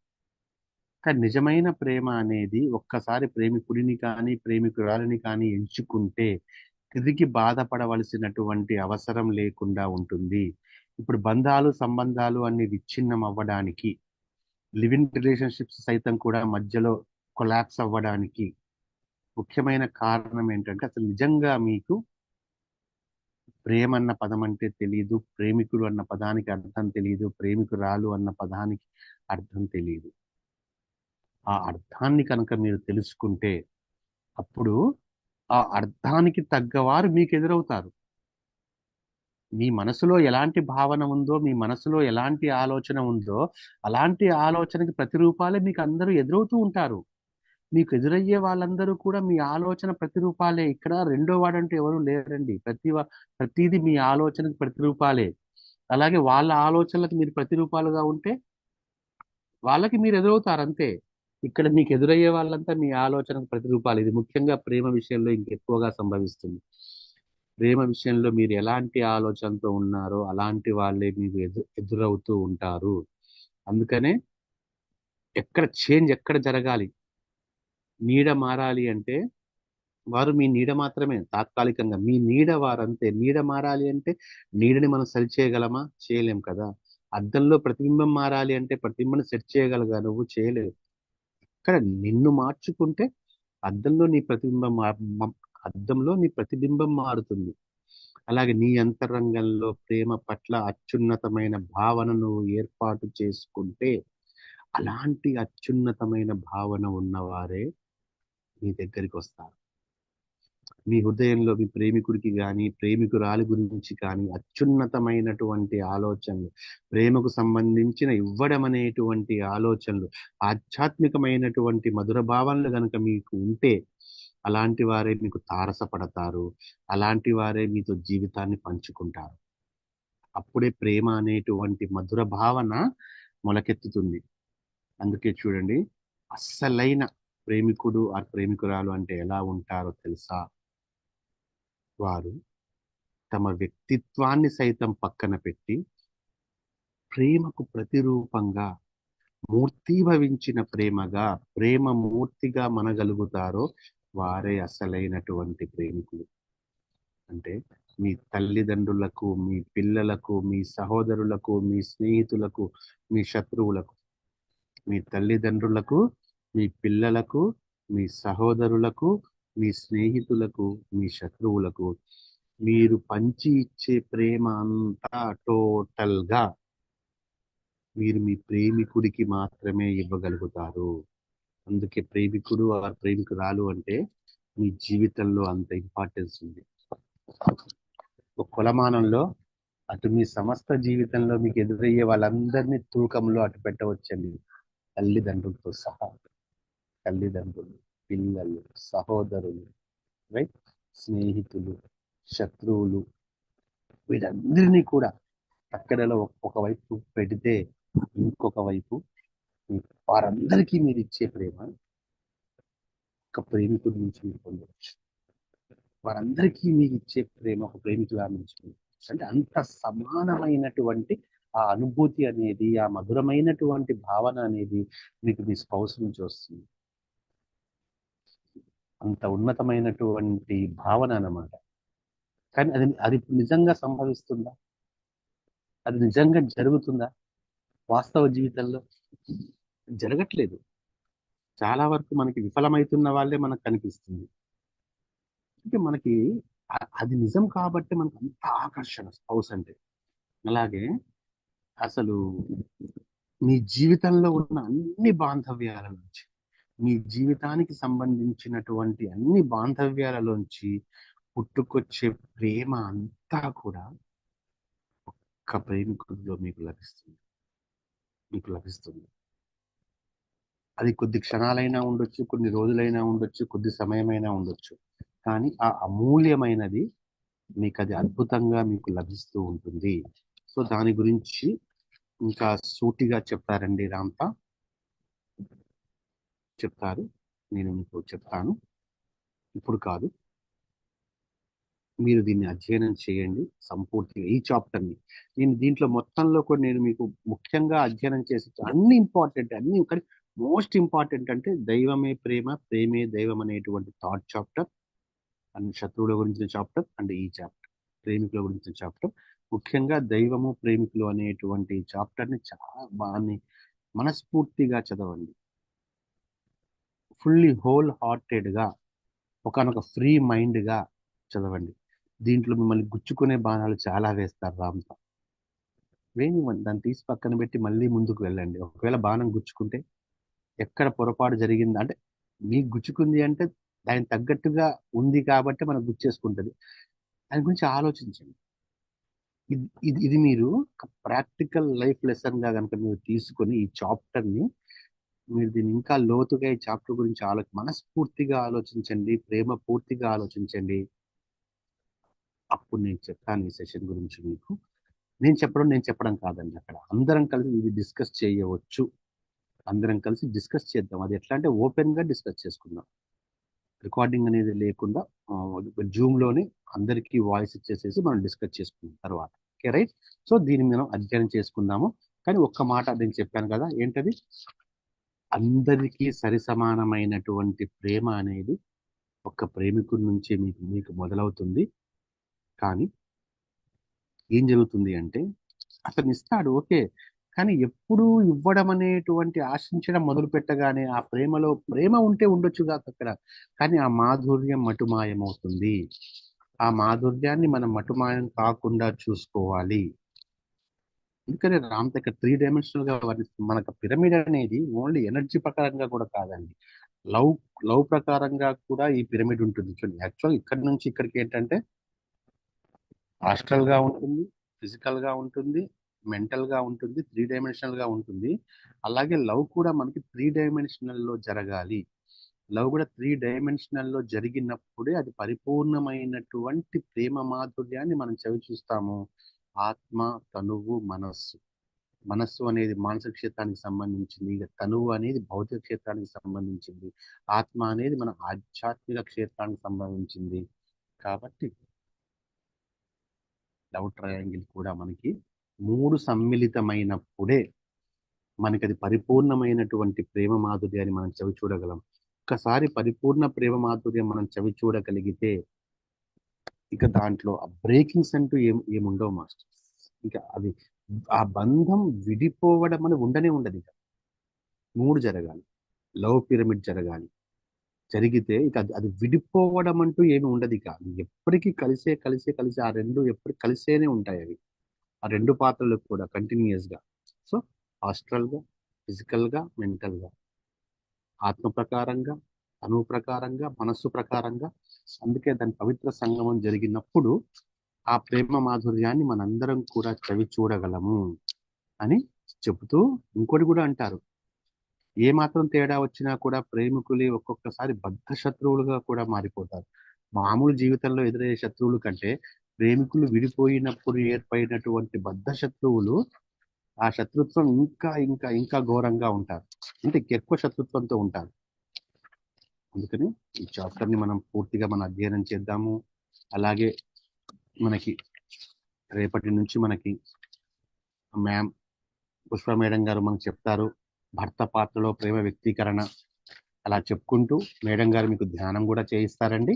కానీ నిజమైన ప్రేమ అనేది ఒక్కసారి ప్రేమికుడిని కానీ ప్రేమికురాలిని కానీ ఎంచుకుంటే తిరిగి బాధపడవలసినటువంటి అవసరం లేకుండా ఉంటుంది. ఇప్పుడు బంధాలు, సంబంధాలు అన్ని విచ్ఛిన్నం అవ్వడానికి, లివింగ్ రిలేషన్షిప్స్ సైతం కూడా మధ్యలో కొలాప్స్ అవ్వడానికి ముఖ్యమైన కారణం ఏంటంటే అసలు నిజంగా మీకు ప్రేమ అన్న పదం అంటే తెలియదు, ప్రేమికుడు అన్న పదానికి అర్థం తెలియదు, ప్రేమికురాలు అన్న పదానికి అర్థం తెలియదు. ఆ అర్థాన్ని కనుక మీరు తెలుసుకుంటే అప్పుడు ఆ అర్థానికి తగ్గవారు మీకు ఎదురవుతారు. మీ మనసులో ఎలాంటి భావన ఉందో, మీ మనసులో ఎలాంటి ఆలోచన ఉందో, అలాంటి ఆలోచనకి ప్రతిరూపాలే మీకు అందరూ ఎదురవుతూ ఉంటారు. మీకు ఎదురయ్యే వాళ్ళందరూ కూడా మీ ఆలోచన ప్రతిరూపాలే. ఇక్కడ రెండో వాడంటూ ఎవరు లేరండి. ప్రతిదీ మీ ఆలోచనకు ప్రతిరూపాలే. అలాగే వాళ్ళ ఆలోచనలకు మీరు ప్రతిరూపాలుగా ఉంటే వాళ్ళకి మీరు ఎదురవుతారు అంతే. ఇక్కడ మీకు ఎదురయ్యే వాళ్ళంతా మీ ఆలోచనకు ప్రతిరూపాలు. ఇది ముఖ్యంగా ప్రేమ విషయంలో ఇంకెక్కువగా సంభవిస్తుంది. ప్రేమ విషయంలో మీరు ఎలాంటి ఆలోచనతో ఉన్నారో అలాంటి వాళ్ళే మీకు ఎదురవుతూ ఉంటారు. అందుకనే ఎక్కడ జరగాలి, నీడ మారాలి అంటే వారు మీ నీడ మాత్రమే, తాత్కాలికంగా మీ నీడ వారంతే. నీడ మారాలి అంటే నీడని మనం సరి చేయగలమా? చేయలేం కదా. అద్దంలో ప్రతిబింబం మారాలి అంటే ప్రతిబింబం సెట్ చేయగలగా? నువ్వు చేయలేవు. ఇక్కడ నిన్ను మార్చుకుంటే అద్దంలో నీ ప్రతిబింబం అద్దంలో నీ ప్రతిబింబం మారుతుంది. అలాగే నీ అంతరంగంలో ప్రేమ పట్ల అత్యున్నతమైన భావన నువ్వు ఏర్పాటు చేసుకుంటే, అలాంటి అత్యున్నతమైన భావన ఉన్నవారే మీ దగ్గరికి వస్తారు. మీ హృదయంలో మీ ప్రేమికుడికి కానీ ప్రేమికురాలి గురించి కానీ అత్యున్నతమైనటువంటి ఆలోచనలు, ప్రేమకు సంబంధించిన ఇవ్వడం అనేటువంటి ఆలోచనలు, ఆధ్యాత్మికమైనటువంటి మధుర భావనలు కనుక మీకు ఉంటే, అలాంటి వారే మీకు తారసపడతారు. అలాంటి వారే మీతో జీవితాన్ని పంచుకుంటారు. అప్పుడే ప్రేమ అనేటువంటి మధుర భావన మొలకెత్తుతుంది. అందుకే చూడండి, అస్సలైన ప్రేమికుడు ఆ ప్రేమికురాలు అంటే ఎలా ఉంటారో తెలుసా? వారు తమ వ్యక్తిత్వాన్ని సైతం పక్కన పెట్టి ప్రేమకు ప్రతిరూపంగా, మూర్తీభవించిన ప్రేమగా, ప్రేమ మూర్తిగా మనగలుగుతారో వారే అసలైనటువంటి ప్రేమికులు. అంటే మీ తల్లిదండ్రులకు, మీ పిల్లలకు, మీ సహోదరులకు, మీ స్నేహితులకు, మీ శత్రువులకు, మీ తల్లిదండ్రులకు, మీ పిల్లలకు, మీ సహోదరులకు, మీ స్నేహితులకు, మీ శత్రువులకు మీరు పంచి ఇచ్చే ప్రేమ అంతా టోటల్ గా మీరు మీ ప్రేమికుడికి మాత్రమే ఇవ్వగలుగుతారు. అందుకే ప్రేమికుడు ఆ ప్రేమికురాలు అంటే మీ జీవితంలో అంత ఇంపార్టెన్స్ ఉంది. ఒక కొలమానంలో అటు మీ సమస్త జీవితంలో మీకు ఎదురయ్యే వాళ్ళందరినీ తూకంలో అటు పెట్టవచ్చండి, తల్లిదండ్రులతో సహా. తల్లిదండ్రులు, పిల్లలు, సహోదరులు, రైట్, స్నేహితులు, శత్రువులు, వీరందరినీ కూడా అక్కడలో ఒకవైపు పెడితే ఇంకొక వైపు వారందరికీ మీరు ఇచ్చే ప్రేమ ఒక ప్రేమికుడి నుంచి మీరు పొందవచ్చు. వారందరికీ మీరు ఇచ్చే ప్రేమ ఒక ప్రేమికుల నుంచి పొందవచ్చు. అంటే అంత సమానమైనటువంటి ఆ అనుభూతి అనేది, ఆ మధురమైనటువంటి భావన అనేది మీకు మీ స్పౌస్ నుంచి వస్తుంది. అంత ఉన్నతమైనటువంటి భావన అన్నమాట. కానీ అది అది నిజంగా సంభవిస్తుందా? అది నిజంగా జరుగుతుందా వాస్తవ జీవితంలో? జరగట్లేదు. చాలా వరకు మనకి విఫలమవుతున్న వాళ్ళే మనకు కనిపిస్తుంది. అంటే మనకి అది నిజం కాబట్టి మనకు అంత ఆకర్షణ స్పౌస్ అంటే. అలాగే అసలు మీ జీవితంలో ఉన్న అన్ని బాంధవ్యాల నుంచి, మీ జీవితానికి సంబంధించినటువంటి అన్ని బాంధవ్యాలలోంచి పుట్టుకొచ్చే ప్రేమ అంతా కూడా ఒక్క ప్రేమికుడిలో మీకు లభిస్తుంది. అది కొద్ది క్షణాలైనా ఉండొచ్చు, కొన్ని రోజులైనా ఉండొచ్చు, కొద్ది సమయమైనా ఉండొచ్చు. కానీ ఆ అమూల్యమైనది మీకు అది అద్భుతంగా మీకు లభిస్తూ ఉంటుంది. సో దాని గురించి ఇంకా సూటిగా చెప్తారండి రాంప, చెప్తారు. నేను మీకు చెప్తాను, ఇప్పుడు కాదు. మీరు దీన్ని అధ్యయనం చేయండి సంపూర్తిగా, ఈ చాప్టర్ని. నేను దీంట్లో మొత్తంలో కూడా నేను మీకు ముఖ్యంగా అధ్యయనం చేసి అన్ని ఇంపార్టెంట్, అన్ని కానీ మోస్ట్ ఇంపార్టెంట్ అంటే దైవమే ప్రేమ, ప్రేమే దైవం అనేటువంటి థర్డ్ చాప్టర్, అండ్ శత్రువుల గురించిన చాప్టర్, అండ్ ఈ చాప్టర్ ప్రేమికుల గురించిన చాప్టర్. ముఖ్యంగా దైవము ప్రేమికులు అనేటువంటి చాప్టర్ని చాలా బాగా మనస్ఫూర్తిగా చదవండి. ఫుల్లీ హోల్ హార్టెడ్గా, ఒకనొక ఫ్రీ మైండ్గా చదవండి. దీంట్లో మిమ్మల్ని గుచ్చుకునే బాణాలు చాలా వేస్తారు రాంప. వేయనివ్వండి, దాన్ని తీసి పక్కన పెట్టి మళ్ళీ ముందుకు వెళ్ళండి. ఒకవేళ బాణం గుచ్చుకుంటే ఎక్కడ పొరపాటు జరిగింది అంటే, మీకు గుచ్చుకుంది అంటే దానికి తగ్గట్టుగా ఉంది కాబట్టి మనకు గుచ్చేసుకుంటుంది. దాని గురించి ఆలోచించండి. ఇది మీరు ప్రాక్టికల్ లైఫ్ లెసన్ గా కనుక మీరు తీసుకొని ఈ చాప్టర్ ని, మీరు దీన్ని ఇంకా లోతుగా ఈ చాప్టర్ గురించి మనస్ఫూర్తిగా ఆలోచించండి, ప్రేమ పూర్తిగా ఆలోచించండి. అప్పుడు నేను చెప్తాను ఈ సెషన్ గురించి మీకు. నేను చెప్పడం కాదండి, అక్కడ అందరం కలిసి ఇది డిస్కస్ చేయవచ్చు. అందరం కలిసి డిస్కస్ చేద్దాం. అది ఎట్లా అంటే ఓపెన్ గా డిస్కస్ చేసుకుందాం, రికార్డింగ్ అనేది లేకుండా జూమ్ లోనే అందరికీ వాయిస్ ఇచ్చేసేసి మనం డిస్కస్ చేసుకున్నాం తర్వాత. Okay right. సో దీన్ని మనం అధ్యయనం చేసుకుందాము. కానీ ఒక్క మాట నేను చెప్పాను కదా, ఏంటది? అందరికీ సరి సమానమైనటువంటి ప్రేమ అనేది ఒక్క ప్రేమికుడి నుంచి మీకు మీకు మొదలవుతుంది. కానీ ఏం జరుగుతుంది అంటే, అతను ఇస్తాడు ఓకే, కానీ ఎప్పుడు ఇవ్వడం అనేటువంటి ఆశించడం మొదలు పెట్టగానే ఆ ప్రేమలో ప్రేమ ఉంటే ఉండొచ్చు కాక అక్కడ, కానీ ఆ మాధుర్యం మటుమాయమవుతుంది. ఆ మాధుర్యాన్ని మనం మటుమాయం కాకుండా చూసుకోవాలి. అందుకనే రామ్ దగ్గర 3 డైమెన్షనల్ గా వర్ణిస్తుంది. మనకు పిరమిడ్ అనేది ఓన్లీ ఎనర్జీ ప్రకారంగా కూడా కాదండి, లవ్ లవ్ ప్రకారంగా కూడా ఈ పిరమిడ్ ఉంటుంది. చూడండి, యాక్చువల్ ఇక్కడ నుంచి ఇక్కడికి ఏంటంటే ఆస్ట్రల్ గా ఉంటుంది, ఫిజికల్ గా ఉంటుంది, మెంటల్ గా ఉంటుంది, 3 డైమెన్షనల్ గా ఉంటుంది. అలాగే లవ్ కూడా మనకి 3 డైమెన్షనల్ లో జరగాలి. లవ్ కూడా 3 డైమెన్షనల్ లో జరిగినప్పుడే అది పరిపూర్ణమైనటువంటి ప్రేమ మాధుర్యాన్ని మనం చవి చూస్తాము. ఆత్మ, తనువు, మనస్సు. మనస్సు అనేది మానసిక క్షేత్రానికి సంబంధించింది, ఇక తనువు అనేది భౌతిక క్షేత్రానికి సంబంధించింది, ఆత్మ అనేది మన ఆధ్యాత్మిక క్షేత్రానికి సంబంధించింది. కాబట్టి లవ్ ట్రయాంగిల్ కూడా మనకి 3 సమ్మిళితమైనప్పుడే మనకి అది పరిపూర్ణమైనటువంటి ప్రేమ మాధుర్యాన్ని మనం చవి చూడగలం. ఒక్కసారి పరిపూర్ణ ప్రేమ మాధుర్యం మనం చవి చూడగలిగితే ఇక దాంట్లో ఆ బ్రేకింగ్స్ అంటూ ఏముండవు మాస్టర్. ఇక అది ఆ బంధం విడిపోవడం అని ఉండనే ఉండదు. ఇక 3 జరగాలి, లవ్ పిరమిడ్ జరగాలి, జరిగితే ఇక అది విడిపోవడం అంటూ ఏమి ఉండదు. ఇక అది ఎప్పటికీ కలిసే కలిసే కలిసే ఆ రెండు ఎప్పటికీ కలిసేనే ఉంటాయి అవి, ఆ రెండు పాత్రలు కూడా కంటిన్యూస్ గా. సో ఆస్ట్రల్ గా, ఫిజికల్ గా, మెంటల్ గా, ఆత్మ ప్రకారంగా, అణువు ప్రకారంగా, మనస్సు ప్రకారంగా. అందుకే దాని పవిత్ర సంగమం జరిగినప్పుడు ఆ ప్రేమ మాధుర్యాన్ని మనందరం కూడా చవి చూడగలము అని చెబుతూ ఇంకోటి కూడా అంటారు, ఏ మాత్రం తేడా వచ్చినా కూడా ప్రేమికులే ఒక్కొక్కసారి బద్ధ శత్రువులుగా కూడా మారిపోతారు. మామూలు జీవితంలో ఎదురయ్యే శత్రువులు కంటే ప్రేమికులు విడిపోయినప్పుడు ఏర్పడినటువంటి బద్ధ శత్రువులు, ఆ శత్రుత్వం ఇంకా ఇంకా ఇంకా ఘోరంగా ఉంటారు, అంటే ఎక్కువ శత్రుత్వంతో ఉంటారు. అందుకని ఈ చాప్టర్ ని మనం పూర్తిగా మనం అధ్యయనం చేద్దాము. అలాగే మనకి రేపటి నుంచి మనకి మ్యామ్ పుష్ప మేడం గారు మనకు చెప్తారు భర్త పాత్రలో ప్రేమ వ్యక్తీకరణ. అలా చెప్పుకుంటూ మేడం గారు మీకు ధ్యానం కూడా చేయిస్తారండి.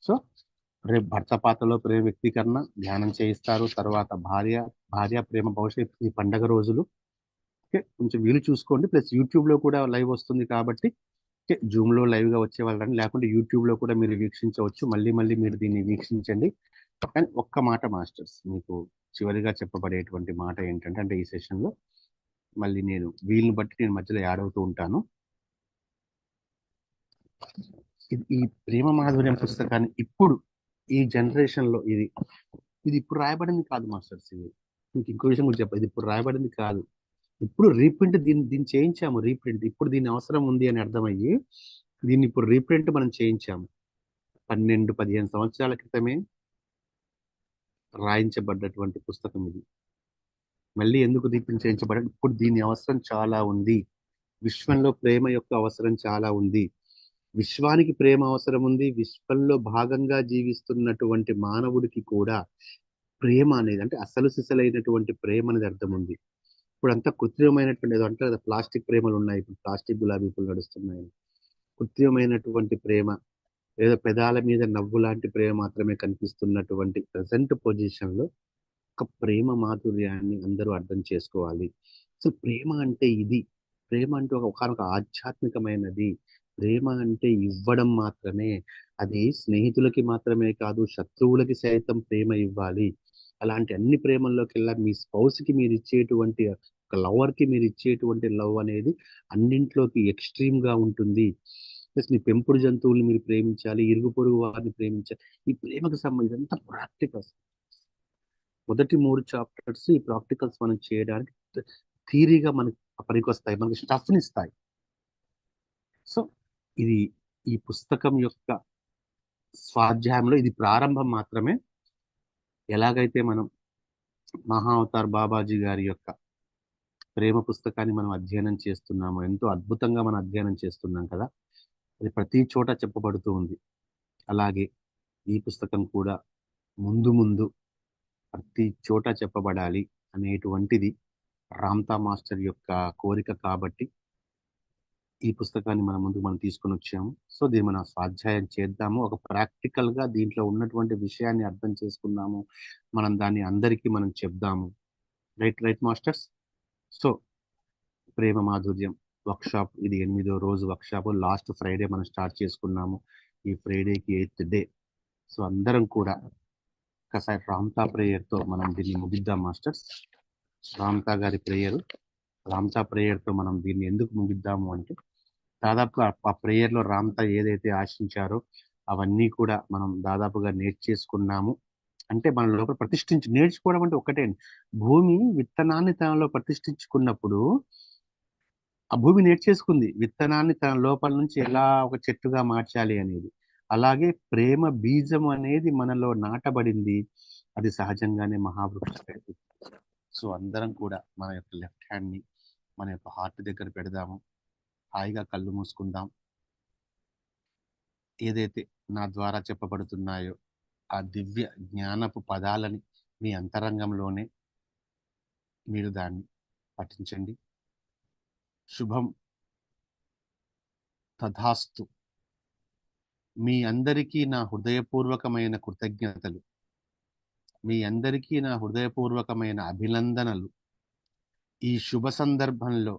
సో రేపు భర్త పాత్రలో ప్రేమ వ్యక్తీకరణ ధ్యానం చేయిస్తారు. తర్వాత భార్య ప్రేమ భవిష్యత్ ఈ పండగ రోజులు. ఓకే, కొంచెం వీలు చూసుకోండి. ప్లస్ యూట్యూబ్ లో కూడా లైవ్ వస్తుంది కాబట్టి జూమ్ లో లైవ్ గా వచ్చే వాళ్ళని, లేకుంటే యూట్యూబ్ లో కూడా మీరు వీక్షించవచ్చు. మళ్ళీ మళ్ళీ మీరు దీన్ని వీక్షించండి. కానీ ఒక్క మాట మాస్టర్స్, మీకు చివరిగా చెప్పబడేటువంటి మాట ఏంటంటే, అంటే ఈ సెషన్ లో మళ్ళీ నేను వీలుని బట్టి నేను మధ్యలో యాడ్ అవుతూ ఉంటాను. ఈ ప్రేమ మాధుర్యం పుస్తకాన్ని ఇప్పుడు ఈ జనరేషన్ లో ఇది ఇప్పుడు రాయబడింది కాదు మాస్టర్స్. ఇది మీకు ఇంకో విషయం కూడా చెప్పాలి, ఇది ఇప్పుడు రాయబడింది కాదు. ఇప్పుడు రీప్రింట్ దీన్ని చేయించాము. రీప్రింట్ ఇప్పుడు దీని అవసరం ఉంది అని అర్థమయ్యి దీన్ని ఇప్పుడు రీప్రింట్ మనం చేయించాము. 12-15 సంవత్సరాల క్రితమే రాయించబడ్డటువంటి పుస్తకం ఇది. మళ్ళీ ఎందుకు రీప్రింట్ చేయించబడ్డ? ఇప్పుడు దీని అవసరం చాలా ఉంది. విశ్వంలో ప్రేమ యొక్క అవసరం చాలా ఉంది. విశ్వానికి ప్రేమ అవసరం ఉంది. విశ్వంలో భాగంగా జీవిస్తున్నటువంటి మానవుడికి కూడా ప్రేమ అనేది, అంటే అసలు సిసలైనటువంటి ప్రేమ అనేది అర్థం ఉంది. ఇప్పుడు అంతా కృత్రిమమైనటువంటి, ఏదో అంటారు కదా, ప్లాస్టిక్ ప్రేమలు ఉన్నాయి, ఇప్పుడు ప్లాస్టిక్ గులాబీ పూలు నడుస్తున్నాయి. కృత్రిమమైనటువంటి ప్రేమ, ఏదో పెదాల మీద నవ్వు లాంటి ప్రేమ మాత్రమే కనిపిస్తున్నటువంటి ప్రజెంట్ పొజిషన్ లో ఒక ప్రేమ మాధుర్యాన్ని అందరూ అర్థం చేసుకోవాలి. అసలు ప్రేమ అంటే ఇది. ప్రేమ అంటే ఒకనొక ఆధ్యాత్మికమైనది. ప్రేమ అంటే ఇవ్వడం మాత్రమే. అది స్నేహితులకి మాత్రమే కాదు, శత్రువులకి సైతం ప్రేమ ఇవ్వాలి. అలాంటి అన్ని ప్రేమల్లోకెల్లా మీ స్పౌస్ కి మీరు ఇచ్చేటువంటి, ఒక లవర్ కి మీరు ఇచ్చేటువంటి లవ్ అనేది అన్నింట్లోకి ఎక్స్ట్రీమ్ గా ఉంటుంది. ప్లస్ మీ పెంపుడు జంతువుల్ని మీరు ప్రేమించాలి, ఇరుగు పొరుగు వారిని ప్రేమించాలి. ఈ ప్రేమకు సంబంధించి ఇదంతా ప్రాక్టికల్స్. మొదటి 3 చాప్టర్స్ ఈ ప్రాక్టికల్స్ మనం చేయడానికి థీరీగా మనకి పనికొస్తాయి, మనకి స్టఫ్ని ఇస్తాయి. సో ఇది ఈ పుస్తకం యొక్క స్వాధ్యాయంలో ఇది ప్రారంభం మాత్రమే. ఎలాగైతే మనం మహా అవతార్ బాబాజీ గారి యొక్క ప్రేమ పుస్తకాన్ని మనం అధ్యయనం చేస్తున్నామో, ఎంతో అద్భుతంగా మనం అధ్యయనం చేస్తున్నాం కదా, అది ప్రతి చోట చెప్పబడుతూ ఉంది. అలాగే ఈ పుస్తకం కూడా ముందు ముందు ప్రతి చోట చెప్పబడాలి అనేటువంటిది రామ్తా మాస్టర్ యొక్క కోరిక కాబట్టి ఈ పుస్తకాన్ని మన ముందుకు మనం తీసుకొని వచ్చాము. సో దీన్ని మనం స్వాధ్యాయం చేద్దాము, ఒక ప్రాక్టికల్ గా దీంట్లో ఉన్నటువంటి విషయాన్ని అర్థం చేసుకుందాము, మనం దాన్ని అందరికీ మనం చెప్దాము. Right right masters. సో ప్రేమ మాధుర్యం వర్క్షాప్, ఇది 8వ రోజు వర్క్షాప్. లాస్ట్ ఫ్రైడే మనం స్టార్ట్ చేసుకున్నాము, ఈ ఫ్రైడేకి 8th డే. సో అందరం కూడా ఒకసారి రామ్తా ప్రేయర్ తో మనం దీన్ని ముగిద్దాం మాస్టర్స్. రామ్తా గారి ప్రేయర్, రామ్తా ప్రేయర్ తో మనం దీన్ని ఎందుకు ముగిద్దాము అంటే, దాదాపుగా ఆ ప్రేయర్ లో రామ్తా ఏదైతే ఆశించారో అవన్నీ కూడా మనం దాదాపుగా నేర్చేసుకున్నాము. అంటే మన లోపల నేర్చుకోవడం అంటే ఒకటే. భూమి విత్తనాన్ని తనలో ప్రతిష్ఠించుకున్నప్పుడు ఆ భూమి నేర్చేసుకుంది విత్తనాన్ని తన లోపల నుంచి ఎలా ఒక చెట్టుగా మార్చాలి అనేది. అలాగే ప్రేమ బీజం అనేది మనలో నాటబడింది, అది సహజంగానే మహావృక్షం. సో అందరం కూడా మన యొక్క లెఫ్ట్ హ్యాండ్ ని మన యొక్క హార్ట్ దగ్గర పెడదాము, హాయిగా కళ్ళు మూసుకుందాం. ఏదైతే నా ద్వారా చెప్పబడుతున్నాయో ఆ దివ్య జ్ఞానపు పదాలని మీ అంతరంగంలోనే మీరు దాన్ని పఠించండి. శుభం, తథాస్తు. మీ అందరికీ నా హృదయపూర్వకమైన కృతజ్ఞతలు, మీ అందరికీ నా హృదయపూర్వకమైన అభినందనలు. ఈ శుభ సందర్భంలో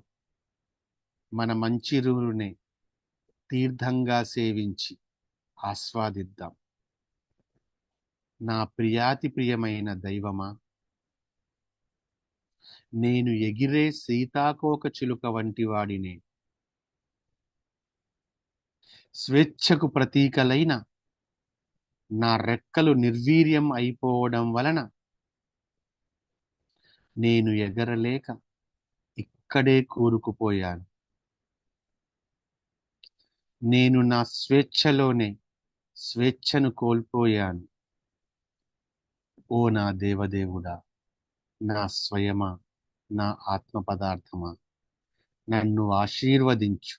మన మంచి రుణునే తీర్థంగా సేవించి ఆస్వాదిద్దాం. నా ప్రియాతి ప్రియమైన దైవమా, నేను ఎగిరే సీతాకోక చిలుక వంటి వాడినే. స్వేచ్ఛకు ప్రతీకలైన నా రెక్కలు నిర్వీర్యం అయిపోవడం వలన నేను ఎగరలేక ఇక్కడే కూరుకుపోయాను. నేను నా స్వేచ్ఛలోనే స్వేచ్ఛను కోల్పోయాను. ఓ నా దేవదేవుడా, నా స్వయమా, నా ఆత్మ పదార్థమా, నన్ను ఆశీర్వదించు,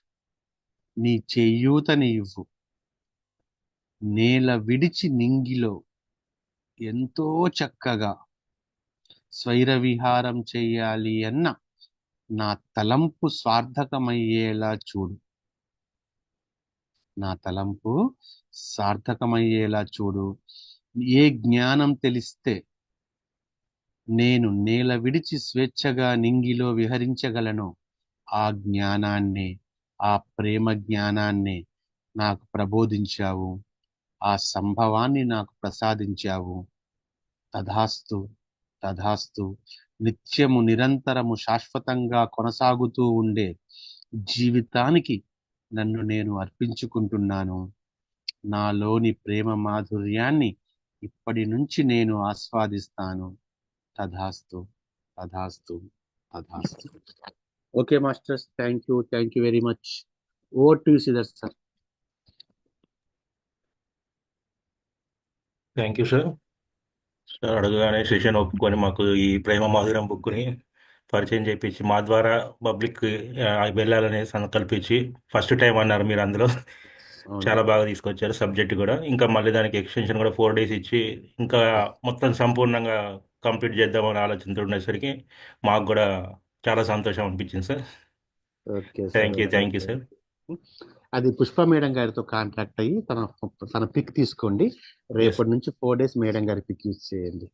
నీ చేయూతని ఇవ్వు. నేల విడిచి నింగిలో ఎంతో చక్కగా స్వైర విహారం చెయ్యాలి అన్న నా తలంపు సార్థకమయ్యేలా చూడు. నా తలంపు సార్థకమయ్యేలా చూడు. ఏ జ్ఞానం తెలిస్తే నేను నేల విడిచి స్వేచ్ఛగా నింగిలో విహరించగలను, ఆ జ్ఞానాన్ని, ఆ ప్రేమ జ్ఞానాన్ని నాకు ప్రబోధించావు, ఆ సంభవాన్ని నాకు ప్రసాదించావు. తథాస్తు, తథాస్తు. నిత్యము నిరంతరము శాశ్వతంగా కొనసాగుతూ ఉండే జీవితానికి నన్ను నేను అర్పించుకుంటున్నాను. నాలోని ప్రేమ మాధుర్యాన్ని ఇప్పటి నుంచి నేను ఆస్వాదిస్తాను. తథాస్తు, తథాస్తు, తథాస్తు. Okay masters, thank you very much. Over to Sidhar sir. Thank you sir. Sir అడగగానే సెషన్ ఒప్పుకొని మాకు ఈ ప్రేమ మాధుర్యం బుక్ని పరిచయం చేయించి మా ద్వారా పబ్లిక్ వెళ్ళాలని సంకల్పించి ఫస్ట్ టైం అన్నారు మీరు అందులో. చాలా బాగా తీసుకొచ్చారు సబ్జెక్ట్ కూడా. ఇంకా మళ్ళీ దానికి ఎక్స్టెన్షన్ కూడా 4 days ఇచ్చి ఇంకా మొత్తం సంపూర్ణంగా కంప్లీట్ చేద్దామని ఆలోచనతో ఉండేసరికి మాకు కూడా చాలా సంతోషం అనిపించింది sir. Okay thank you sir. అది పుష్ప మేడం గారితో కాంటాక్ట్ అయ్యి తన పిక్ తీసుకోండి. రేపటి నుంచి 4 days మేడం గారి పిక్ యూజ్ చేయండి.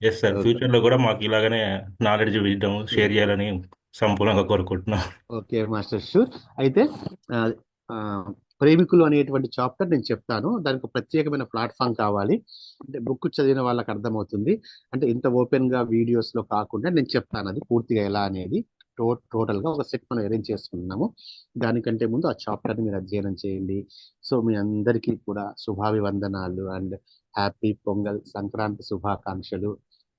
ఎస్ సార్, ఫ్యూచర్ లో కూడా మాకు ఇలాగనే నాలెడ్జ్ విజ్డమ్ షేర్ చేయాలని సంపూర్ణంగా కోరుకుంటున్నాం. Okay master, sure. అయితే ప్రేమికులు అనేటువంటి చాప్టర్ నేను చెప్తాను, దానికి ఒక ప్రత్యేకమైన ప్లాట్ఫామ్ కావాలి. అంటే బుక్ చదివిన వాళ్ళకి అర్థమవుతుంది. అంటే ఇంత ఓపెన్ గా వీడియోస్ లో కాకుండా నేను చెప్తాను అది పూర్తిగా ఎలా అనేది. టోటల్ గా ఒక సెట్ మనం అరేంజ్ చేసుకుంటున్నాము. దానికంటే ముందు ఆ చాప్టర్ ని మీరు అధ్యయనం చేయండి. సో మీ అందరికీ కూడా శుభాభివందనాలు అండ్ హ్యాపీ పొంగల్ సంక్రాంతి శుభాకాంక్షలు.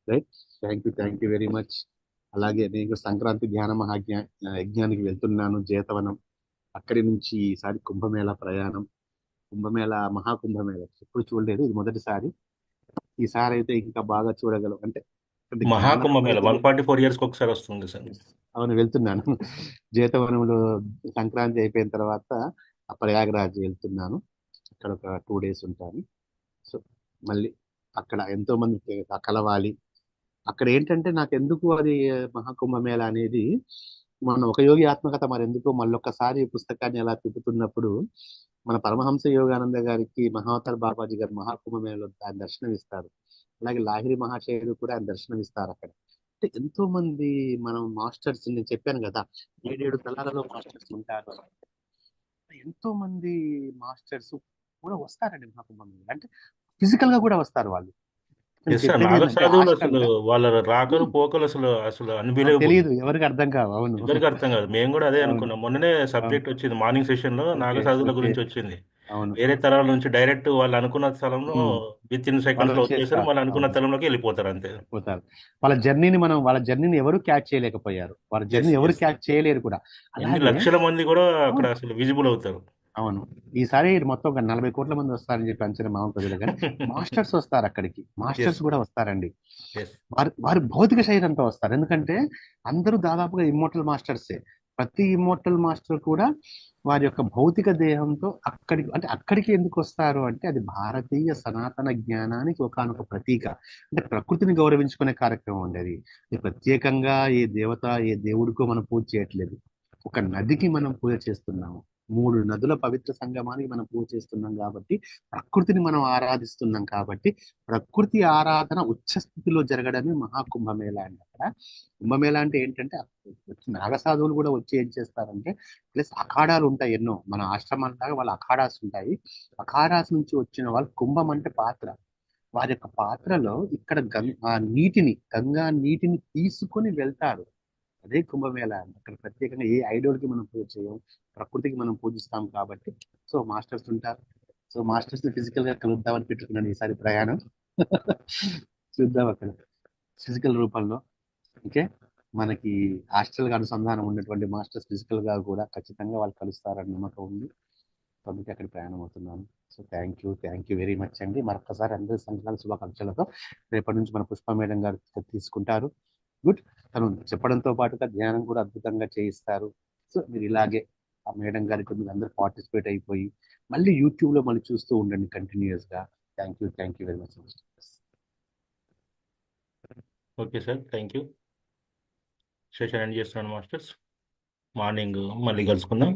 Right, thank you very much. అలాగే నేను సంక్రాంతి ధ్యాన యజ్ఞానికి వెళ్తున్నాను జేతవనం. అక్కడి నుంచి ఈసారి కుంభమేళా ప్రయాణం. మహాకుంభమేళా ఎప్పుడు చూడలేదు, ఇది మొదటిసారి. ఈసారి అయితే ఇంకా బాగా చూడగలం. అంటే మహాకుంభమేళా 144 years ఒకసారి వస్తుంది సార్. అవును, వెళ్తున్నాను. జేతవనంలో సంక్రాంతి అయిపోయిన తర్వాత ప్రయాగరాజ్ వెళ్తున్నాను. అక్కడ ఒక 2 days ఉంటాను. సో మళ్ళీ అక్కడ ఎంతో మంది కలవాలి, అక్కడ ఏంటంటే నాకు ఎందుకు అది మహాకుంభమేళ అనేది, మన ఒక యోగి ఆత్మకథ మరి ఎందుకు మళ్ళొక్కసారి ఈ పుస్తకాన్ని అలా తిప్పుతున్నప్పుడు మన పరమహంస యోగానంద గారికి మహావతార్ బాబాజీ గారు మహాకుంభమేళలో ఆయన దర్శనం ఇస్తారు. అలాగే లాహిరి మహాశయుడు కూడా ఆయన దర్శనం ఇస్తారు అక్కడ. అంటే ఎంతో మంది మనం మాస్టర్స్, నేను చెప్పాను కదా 7 తలాలలో మాస్టర్స్ ఉంటారు. ఎంతో మంది మాస్టర్స్ కూడా వస్తారండి మహాకుంభమేళ. అంటే ఫిజికల్ గా కూడా వస్తారు వాళ్ళు. నేను ఎస్ సార్, చెప్పేది నాగ ఏంటంటే సాధువులు అసలు ఆశ్రమంగా వాళ్ళ రాకలు పోకలు అసలు అసలు అన్బిలీవబుల్. తెలియదు, ఎవరికి అర్థం కావు. అవును. ఎవరికి అర్థం కాదు. మేము కూడా అదే అవును. అనుకున్నాం. మొన్ననే అవును. సబ్జెక్ట్ వచ్చింది మార్నింగ్ సెషన్లో, ఓకే. నాగసాధువుల ఓకే. గురించి వచ్చింది. అవును. వేరే తరాల నుంచి డైరెక్ట్ వాళ్ళు అనుకున్న స్థలంలో ఉమ్. విత్ ఇన్ వాళ్ళు సెకండ్స్లో వచ్చేసారు, వచ్చేస్తారు. వాళ్ళు అనుకున్న అవును. స్థలంలోకి వెళ్ళిపోతారు అంతే. పోతారు. వాళ్ళ జర్నీని ఎవరు క్యాచ్ చేయలేకపోయారు. వాళ్ళ ఎస్ జర్నీ ఎవరు ఎస్. క్యాచ్ చేయలేరు కూడా. ఎన్ని అలాగే లక్షల మంది కూడా అక్కడ అవును. అసలు విజిబుల్ అవుతారు. అవును. ఈసారి మొత్తం ఒక 40 కోట్ల మంది వస్తారని చెప్పి అంచనా మామూలు ప్రజలు, కానీ మాస్టర్స్ వస్తారు అక్కడికి. ఎస్ మాస్టర్స్ కూడా వస్తారండి. ఎస్. వారి భౌతిక శరీరంతో వస్తారు. ఎందుకంటే అందరూ దాదాపుగా ఇమ్మోర్టల్ మాస్టర్సే. ప్రతి ఇమ్మోర్టల్ మాస్టర్ కూడా వారి యొక్క భౌతిక దేహంతో అక్కడికి ఎందుకు వస్తారు అంటే, అది భారతీయ సనాతన జ్ఞానానికి ఒకానొక ప్రతీక. అంటే ప్రకృతిని గౌరవించుకునే కార్యక్రమం ఉండేది. ఇది ప్రత్యేకంగా ఏ దేవత ఏ దేవుడికో మనం పూజ చేయట్లేదు. ఒక నదికి మనం పూజ చేస్తున్నాము. 3 నదుల పవిత్ర సంగమానికి మనం పూజ చేస్తున్నాం కాబట్టి, ప్రకృతిని మనం ఆరాధిస్తున్నాం కాబట్టి, ప్రకృతి ఆరాధన ఉచ్చ స్థితిలో జరగడమే మహాకుంభమేళ అండి. అక్కడ కుంభమేళ అంటే ఏంటంటే, నాగసాధువులు కూడా వచ్చి ఏం చేస్తారంటే, ప్లస్ అఖాడాలు ఉంటాయి ఎన్నో. మన ఆశ్రమాల లాగా వాళ్ళ అఖాడాస్ ఉంటాయి. అఖాడాస్ నుంచి వచ్చిన వాళ్ళు, కుంభం అంటే పాత్ర, వారి యొక్క పాత్రలో ఇక్కడ గంగా నీటిని తీసుకొని వెళ్తారు. అదే కుంభమేళ అండి. అక్కడ ప్రత్యేకంగా ఏ ఐడోల్ కి మనం పూజ చేయం, ప్రకృతికి మనం పూజిస్తాం కాబట్టి. సో మాస్టర్స్ ఉంటారు. సో మాస్టర్స్ ని ఫిజికల్ గా కలుద్దామని పెట్టుకున్నాను ఈసారి ప్రయాణం. చూద్దాం అక్కడ ఫిజికల్ రూపంలో. ఓకే. మనకి హాస్టల్ గా అనుసంధానం ఉన్నటువంటి మాస్టర్స్ ఫిజికల్ గా కూడా ఖచ్చితంగా వాళ్ళు కలుస్తారని నమ్మకం ఉంది. అందుకే అక్కడ ప్రయాణం అవుతున్నాను. So thank you very much అండి. మరొకసారి అందరి సంక్రాంతి శుభాకాంక్షలతో. రేపటి నుంచి మన పుష్ప మేడం గారు తీసుకుంటారు. గుడ్. తను చెప్పడంతో పాటుగా ధ్యానం కూడా అద్భుతంగా చేయిస్తారు. సో మీరు ఇలాగే ఆ మేడం గారికి మీరు అందరూ పార్టిసిపేట్ అయిపోయి మళ్ళీ యూట్యూబ్ లో మళ్ళీ చూస్తూ ఉండండి కంటిన్యూస్ గా. Thank you very much. Okay sir, thank you. Session end చేస్తున్నాను మాస్టర్స్. మార్నింగ్ మళ్ళీ కలుసుకుందాం.